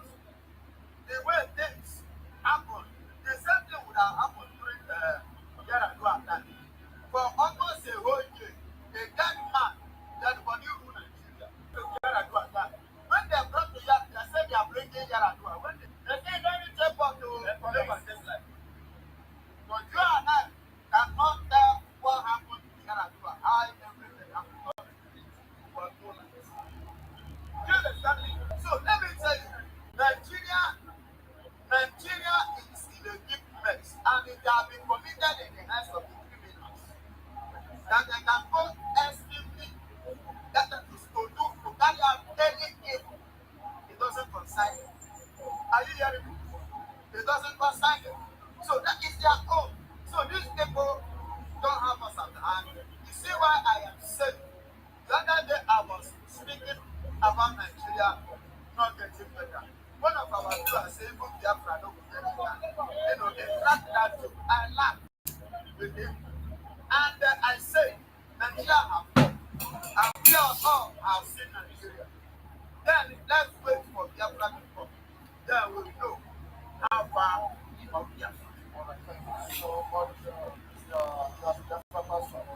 the way things happen, the same thing would have happened during the Yaradua attack. For almost a whole year, a dead man, that body rule Nigeria, the Yaradua attack. When they brought to Yaradua, they said they are bringing Yaradua. When they say don't take up to live on this life. But you and I cannot tell what happened to Yaradua, how everything happened. You understand me? So let me tell you, Nigeria is in a deep mess, and it has been committed in the hands of the criminals. That they can go extremely, that is to carry out any evil. It doesn't concern you. Are you hearing me? It doesn't concern you. So that is their own. So these people don't have us at the hand. You see why I am saying, the other day I was speaking about Nigeria not getting better. One of our viewers said, even Biafrans don't get better. They cracked that joke. I laughed with him. And I say, Nigeria have come. And we all have seen Nigeria. Then let's wait for Biafra to come. Then we will know how far of Biafra. So much,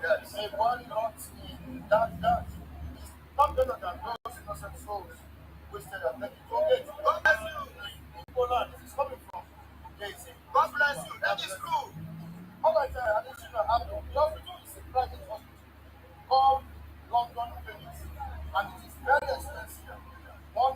yes. Say one not in that. Not better than those innocent souls wasted at 38. God bless you. In Poland, this is coming from. God bless you. That is true. All right, additional happened. The hospital is a private hospital called London Clinics, and it is very expensive. One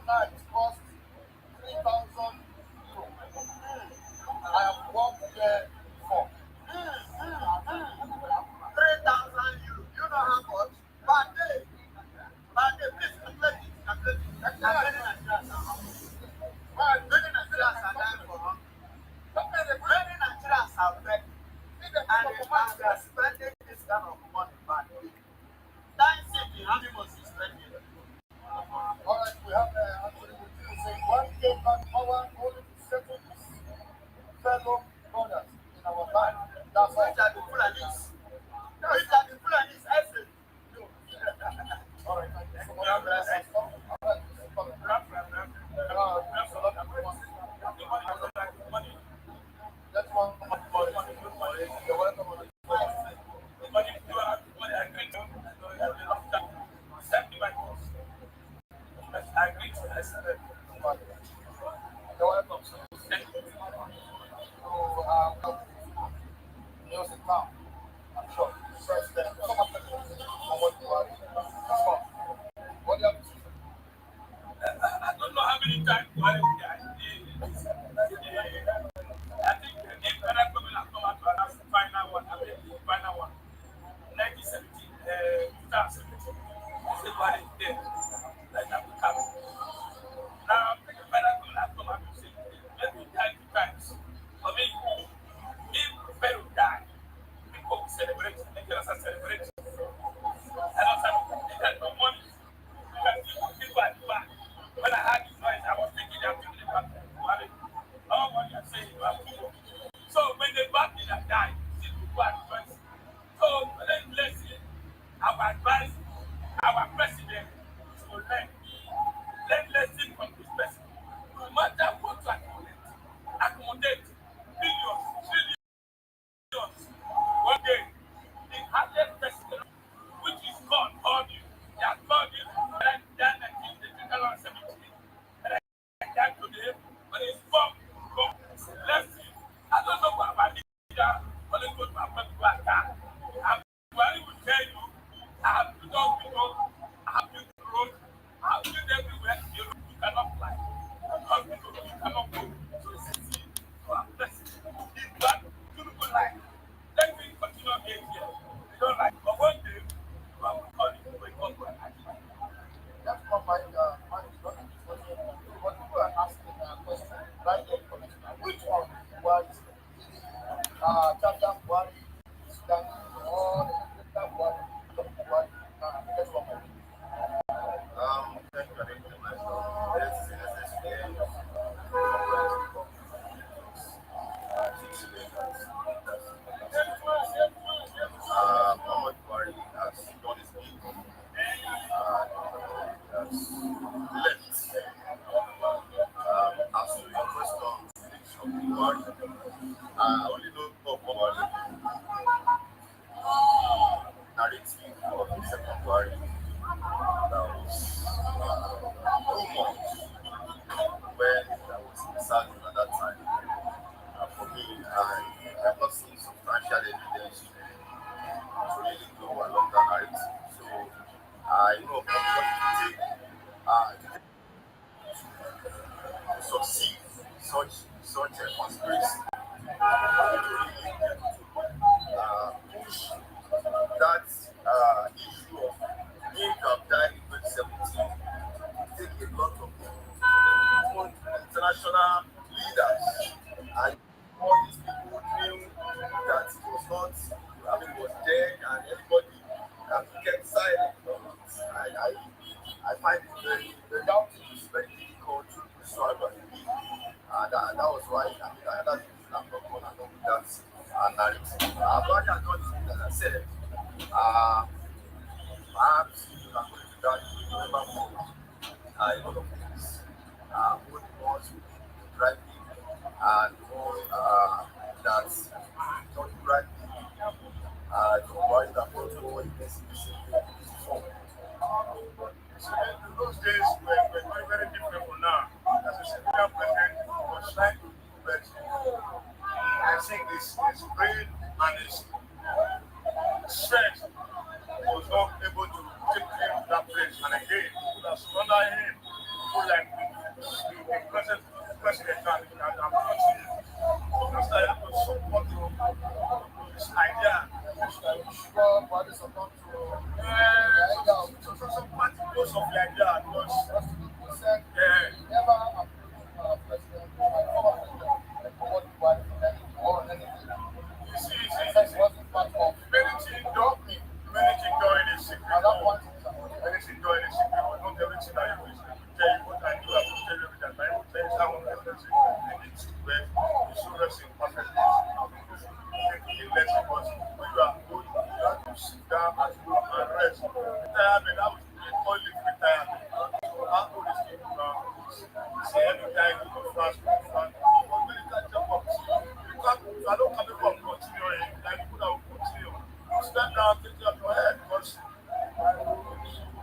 came back power only to settle his fellow brothers in our land. That's why they are the Fulanis. Which are the Fulanis, I say. No. All right, thank you so much. God bless us. That's one money. You're welcome. I agree to this. You're welcome. So, music now. I'm sure. First, come up with what you are. What do you have to say? I don't know how many times I think if federal government has come out to announce the final one, I mean the final one, 1917, 2017, it's a body there, like that will come. Now, the federal government has come out to say, let me die 2 times. For me, if Peru die, people will celebrate, Nigerians are celebrating. And also, they had no money. People at the back. When I had this noise, I was thinking they're taking it back to Buhari. All what you're saying, you are people. So when they back in and die, see people at the front. So let's see. Our advice, our president to learn. Let's see from this person. No matter what to accommodate billions, trillions. One day, the hardest president, which is God, called you. They have called you, and then the 2017. And I died today, but it's from God. Let's see. I don't know what my leader, but it's good for my people like that. And Buhari will tell you, I have built all people, I have built the road, I have built everywhere, you cannot fly. You cannot go. So it's easy for our president. He's back to the good life. Let me continue being here. They don't like, but one day, I will call you to wake up and act. That's not my mind is not but people are asking a question, right? Which one was Chacha Buhari, Sudan, or the Buhari? That's what my thank you very much. Yes, Muhammad Buhari has done his big has left. As to your question, from Buhari, I only know of Buhari narrative of the second Buhari that was 2 months when I was in Saudi at that time. For me, I have not seen substantial evidence to really go along that narrative. So I know what it takes to succeed such a conspiracy to really push that issue of him to have died in 2017 take a lot of international leaders and all these people knew that it was not, I mean, it was dead and everybody kept silent. I find it very doubting, it's very difficult to swallow and believe. And that was why I mean, that's I'm not going along with that narrative. But I don't think, as I said, perhaps you can go into that, you remember more a lot of things. Both the ones who drive me and that don't drive me. To avoid that protocol in this form. So in those days were very, very different from now. As a civilian president was trying to do better. I think his brain and his strength was not able to take him to that place. And again, people that surrounded him, people like the present president and country, just like to support this idea. Sure, but it's about to some party goes off like that because never approved president or anything. You see, it wasn't part of anything done in a secret. Anything done in a secret, not everything I will tell you what I do, I will tell you that I will tell you don't come from continuing, like people that will continue. Stand down, take care of your head, because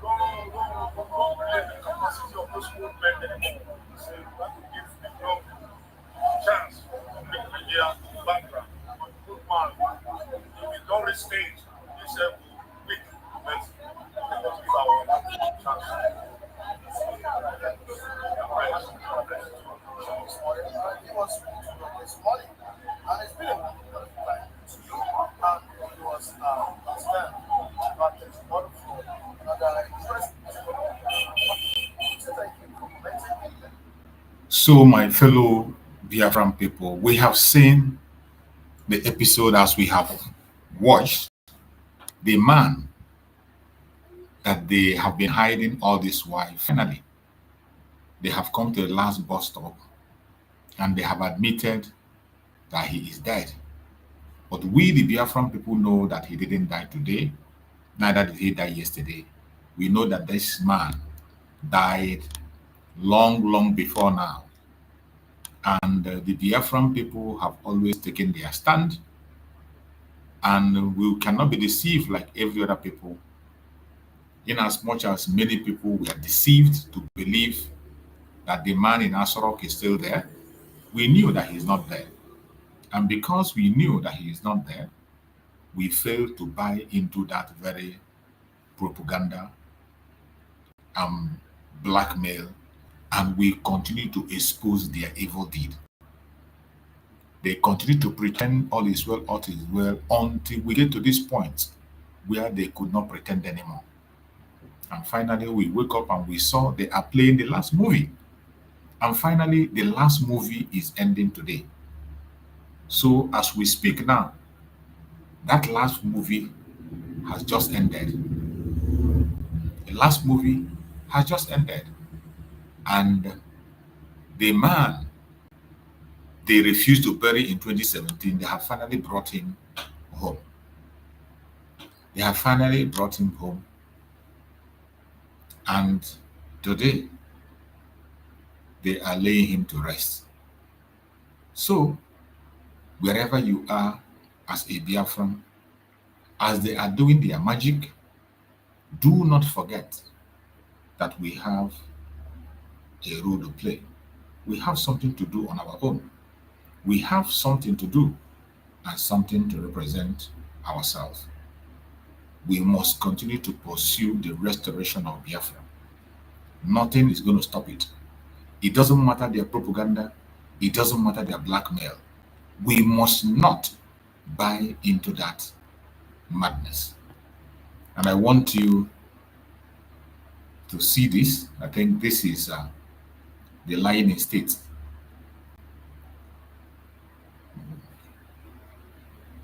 don't believe the capacity of those movement anymore. So you have to give the young chance to make media background. Good man, if you don't reach stage, this week, but they must give our chance. He was this morning, and it's been a week to you, and it was understand about this model for another interest. Thank you for commenting. So, my fellow Biafran people, we have seen the episode as we have watched the man that they have been hiding all this while. Finally, they have come to the last bus stop and they have admitted that he is dead. But we, the Biafran people, know that he didn't die today, neither did he die yesterday. We know that this man died long, long before now. And the Biafran people have always taken their stand, and we cannot be deceived like every other people, in as much as many people were deceived to believe that the man in Asorok is still there. We knew that he is not there. And because we knew that he is not there, we failed to buy into that very propaganda and blackmail, and we continue to expose their evil deed. They continue to pretend all is well, all is well, until we get to this point where they could not pretend anymore. And finally, we wake up and we saw they are playing the last movie. And finally, the last movie is ending today. So as we speak now, that last movie has just ended. The last movie has just ended. And the man they refused to bury in 2017, they have finally brought him home. They have finally brought him home. And today, they are laying him to rest. So, wherever you are as a Biafran, as they are doing their magic, do not forget that we have a role to play. We have something to do on our own. We have something to do and something to represent ourselves. We must continue to pursue the restoration of Biafra. Nothing is going to stop it. It doesn't matter their propaganda. It doesn't matter their blackmail. We must not buy into that madness. And I want you to see this. I think this is the lying in state.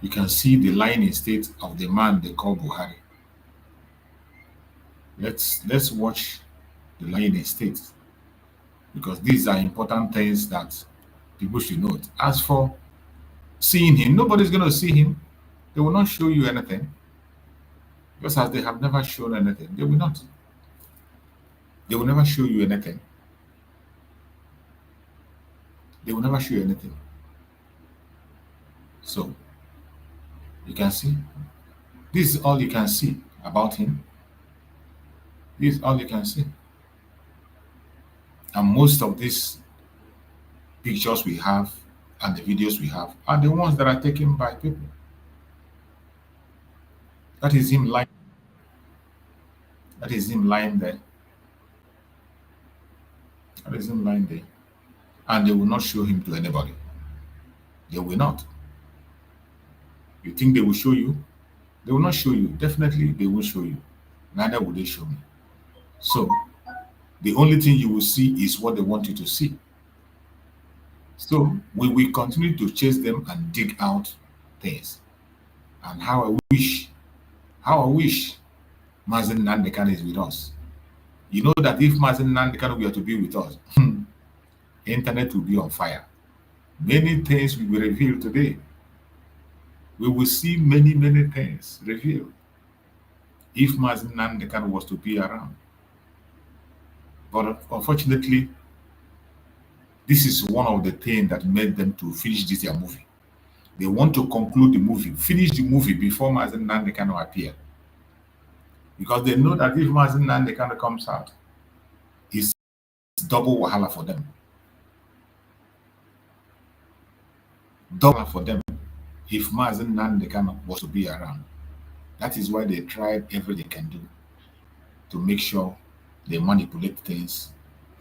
You can see the lying in state of the man they call Buhari. Let's watch the lying in state, because these are important things that people should note. As for seeing him, nobody's going to see him. They will not show you anything, just as they have never shown anything. They will not. They will never show you anything. They will never show you anything. So, you can see. This is all you can see about him. This is all you can see. And most of these pictures we have and the videos we have are the ones that are taken by people. That is him lying. That is him lying there. That is him lying there. And they will not show him to anybody. They will not. You think they will show you? They will not show you. Definitely they will show you. Neither will they show me. So, the only thing you will see is what they want you to see. So, we will continue to chase them and dig out things. And how I wish Mazen Nandekan is with us. You know that if Mazen Nandekan were to be with us, internet will be on fire. Many things will be revealed today. We will see many, many things revealed if Mazen Nandekan was to be around. But unfortunately, This is one of the things that made them to finish this their movie. They want to conclude the movie, finish the movie before Mazen Nandekano appear. Because they know that if Mazen Nandekano comes out, it's double wahala for them. Double for them if Mazen Nandekano was to be around. That is why they tried everything they can do to make sure they manipulate things,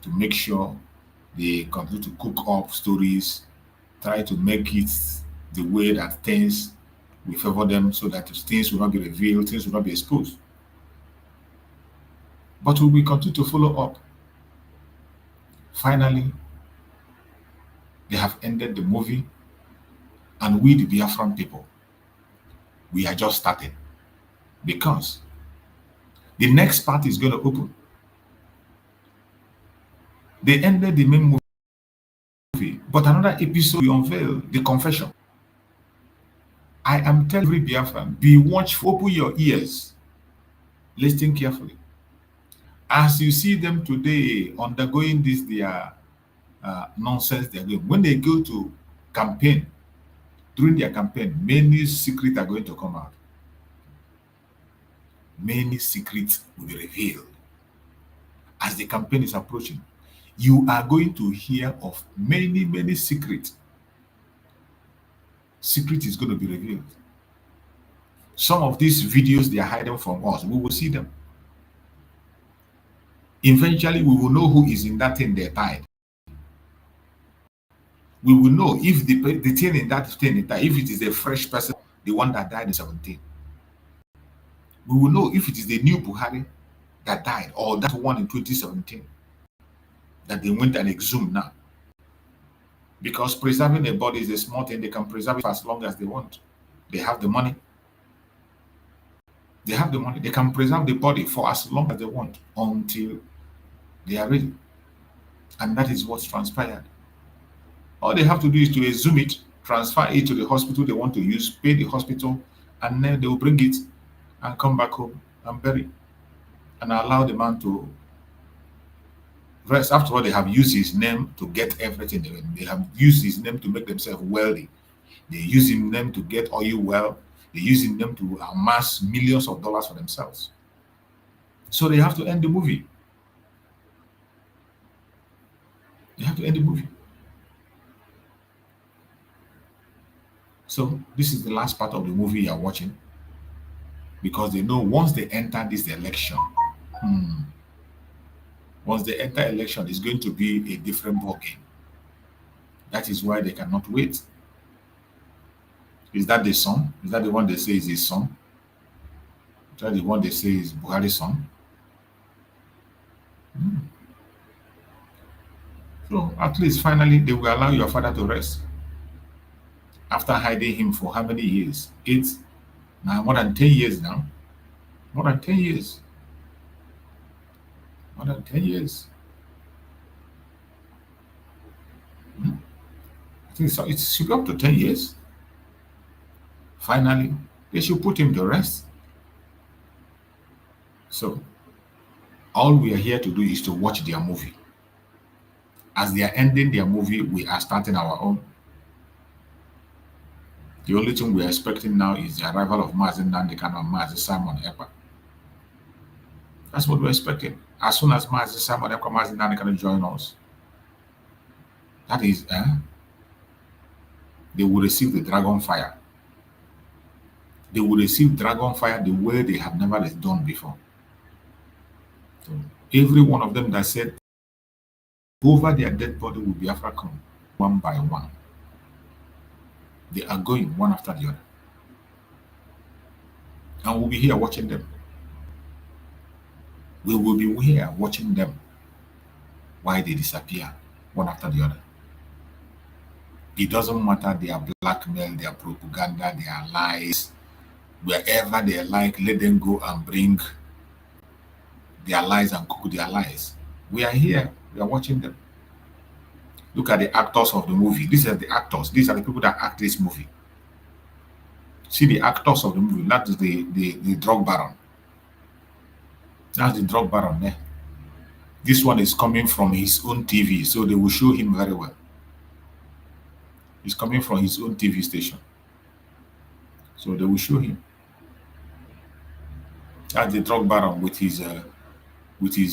to make sure they continue to cook up stories, try to make it the way that things will favor them so that things will not be revealed, things will not be exposed. But we will continue to follow up. Finally, they have ended the movie, and we, the Biafran people, we are just starting. Because the next part is going to open. They ended the main movie, but another episode will unveil the confession. I am telling every Biafran, be watchful, open your ears, listen carefully. As you see them today undergoing this, their nonsense they're doing, when they go to campaign, during their campaign, many secrets are going to come out. Many secrets will be revealed. As the campaign is approaching, you are going to hear of many, many secrets. Secret is going to be revealed. Some of these videos they are hiding from us, we will see them. Eventually, we will know who is in that thing they tied. We will know if the thing in that thing they tied, if it is a fresh person, the one that died in 17. We will know if it is the new Buhari that died or that one in 2017 that they went and exhumed now. Because preserving a body is a small thing. They can preserve it for as long as they want. They have the money. They have the money. They can preserve the body for as long as they want until they are ready. And that is what's transpired. All they have to do is to exhume it, transfer it to the hospital they want to use, pay the hospital, and then they will bring it and come back home and bury it and allow the man to rest. After all, they have used his name to get everything. They have used his name to make themselves wealthy. They use his name to get oil well. They're using them to amass millions of dollars for themselves. So they have to end the movie. They have to end the movie. So this is the last part of the movie you are watching, because they know once they enter this election, once they enter election, it's going to be a different ballgame. That is why they cannot wait. Is that the song? Is that the one they say is his song? Is that the one they say is Buhari's song? So at least finally they will allow your father to rest. After hiding him for how many years? More than 10 years now. More than 10 years. More than 10 years. I think so. It should be up to 10 years. Finally, they should put him to rest. So, all we are here to do is to watch their movie. As they are ending their movie, we are starting our own. The only thing we are expecting now is the arrival of Mazen Nandekano and Mazen Simon Ekpa. That's what we're expecting. As soon as Mazen Simon Ekpa, Mazen Nandekano join us, that is, they will receive the dragon fire. They will receive dragon fire the way they have never done before. So every one of them that said, over their dead body will be African, one by one. They are going one after the other. And we'll be here watching them. We will be here watching them while they disappear one after the other. It doesn't matter their blackmail, their propaganda, their lies. Wherever they like, let them go and bring their lies and cook their lies. We are here. We are watching them. Look at the actors of the movie. These are the actors. These are the people that act this movie. See the actors of the movie. That is the drug baron. That's the drug baron there. This one is coming from his own TV, so they will show him very well. He's coming from his own TV station, so they will show him. That's the drug baron with his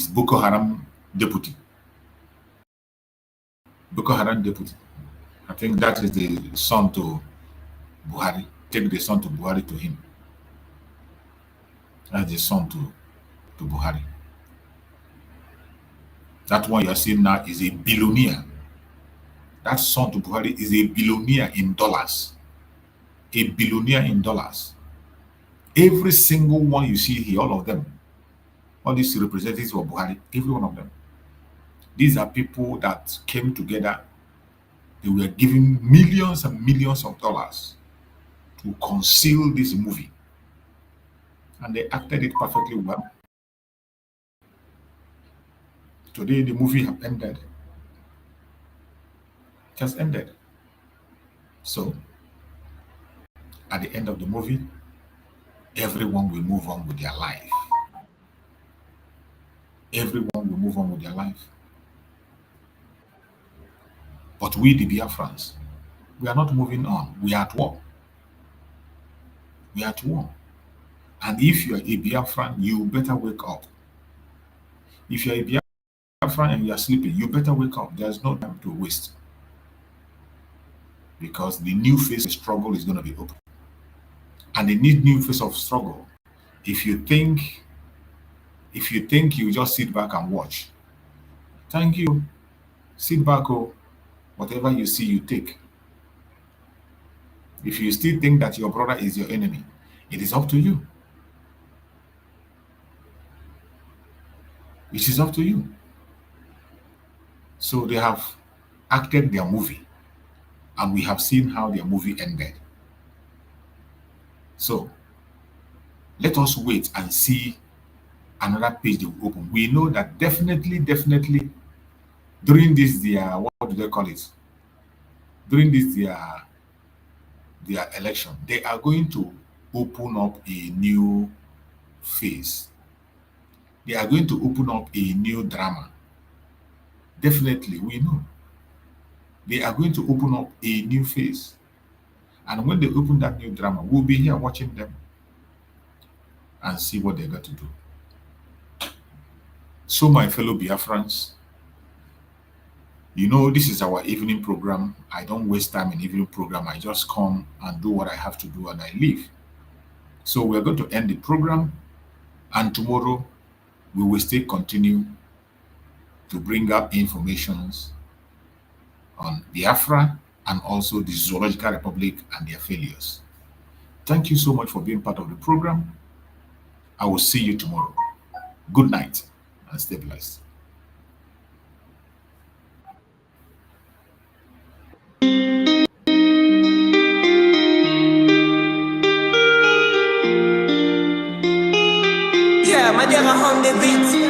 Boko Haram deputy. Boko Haram deputy. I think that is the son to Buhari. Take the son to Buhari to him. That's the son to Buhari. That one you are seeing now is a billionaire. That son to Buhari is a billionaire in dollars. A billionaire in dollars. Every single one you see here, all of them, all these representatives of Buhari, every one of them. These are people that came together. They were given millions and millions of dollars to conceal this movie. And they acted it perfectly well. Today, the movie has ended. It has ended. So, at the end of the movie, everyone will move on with their life. Everyone will move on with their life. But we, the Biafrans, we are not moving on. We are at war. We are at war. And if you are a Biafran, you better wake up. If you are a Biafran and you are sleeping, you better wake up. There's no time to waste. Because the new phase of struggle is going to be open. And the new phase of struggle, if you think you just sit back and watch, thank you. Sit back, oh. Whatever you see, you take. If you still think that your brother is your enemy, it is up to you. It is up to you. So they have acted their movie, and we have seen how their movie ended. So let us wait and see another page they will open. We know that definitely, during this what do they call it? During this their election, they are going to open up a new phase. They are going to open up a new drama. Definitely, we know. They are going to open up a new phase. And when they open that new drama, we'll be here watching them and see what they're going to do. So, my fellow Biafrans, you know, this is our evening program. I don't waste time in evening program. I just come and do what I have to do and I leave. So we're going to end the program, and tomorrow we will still continue to bring up informations on Biafra and also the Zoological Republic and their failures. Thank you so much for being part of the program. I will see you tomorrow. Good night and stay blessed. Yeah, my dear, on the beat.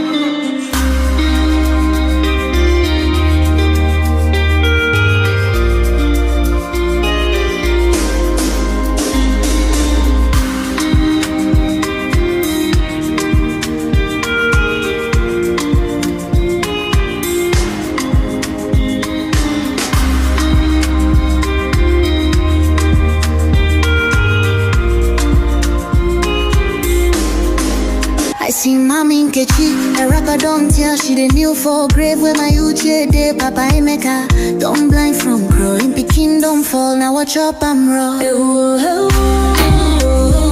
I see Mommy Nkechi, a rapper don't tell she the new for grave where my uche de Papa Emeka. Don't blind from growing, Pekin don't fall, now watch up I'm raw.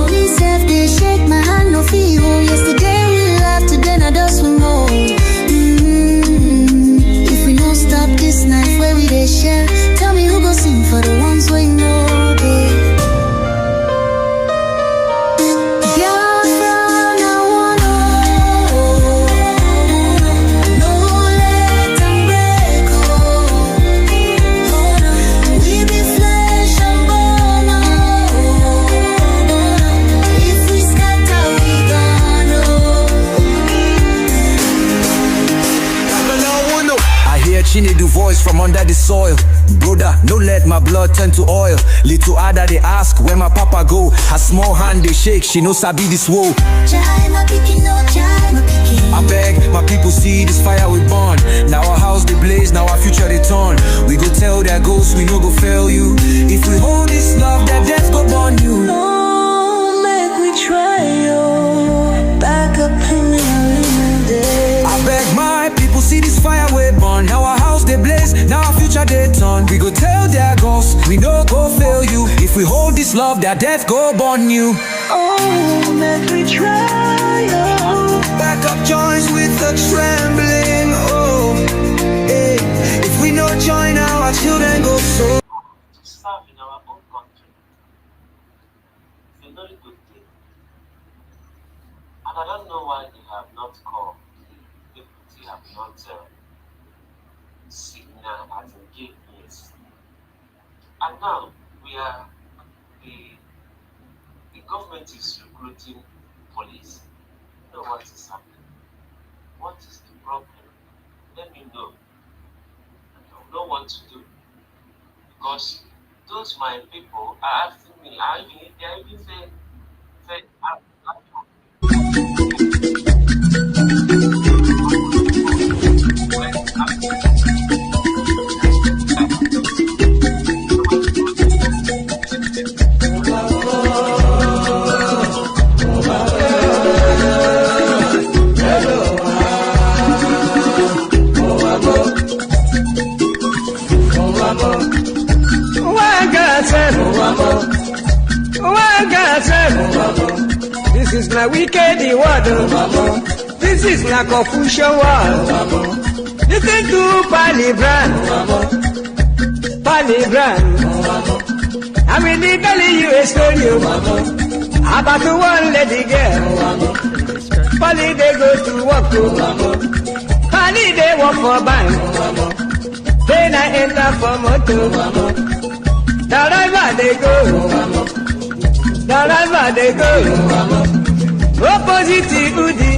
This self they shake my hand no feel. Yesterday we laughed, today now dust we more. If we don't stop this night where we they share, tell me who go sing for the ones we know, babe. She need the voice from under the soil. Brother, don't let my blood turn to oil. Little other they ask where my papa go. Her small hand they shake, she no sabi this woe. Chai, my pikin, no chai, my pikin. I beg, my people see this fire we burn. Now our house they blaze, now our future they turn. We go tell their ghosts we no go fail you. If we hold this love, that death go burn you. Oh, make we try, oh, back up in the day. I beg my people see this fire we burn. Now our house they blaze, now our future they turn. We go tell their ghosts we no go fail you. If we hold this love, that death go burn you. Oh, make we try, oh. Back up joins with the trembling, oh, hey. If we no join, our children go so. To serve in our own country. It's a very good thing. And I don't know why they have not called, the deputy have not signaled as in gave yes. And now we are, the government is recruiting police. You know what is happening? What is the problem? Let me know. I don't know what to do. Because those my people are asking me, they are even saying, this is not wicked word. This is not Confucian word. Listen to Palibran. I'm really telling you a story about one lady girl. Pali they go to work. Pali they work for bank. Then I enter for motor. The river they go. The river they go. Opposite Udi.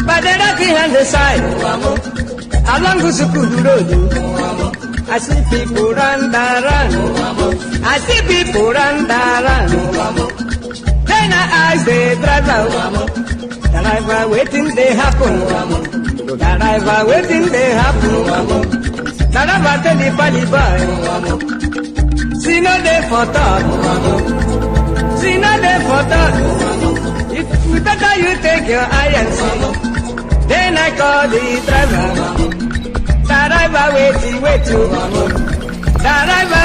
But the rocky hand the side. Along Gusukudu Road. I see people run. I see people run. Then I ask the driver. The driver waiting they happen. The driver waiting they happen. The driver tell the pali boy. See no day for talk. See no day for talk. If you better you take your eye and see. Then I call the driver. The driver wait you. The driver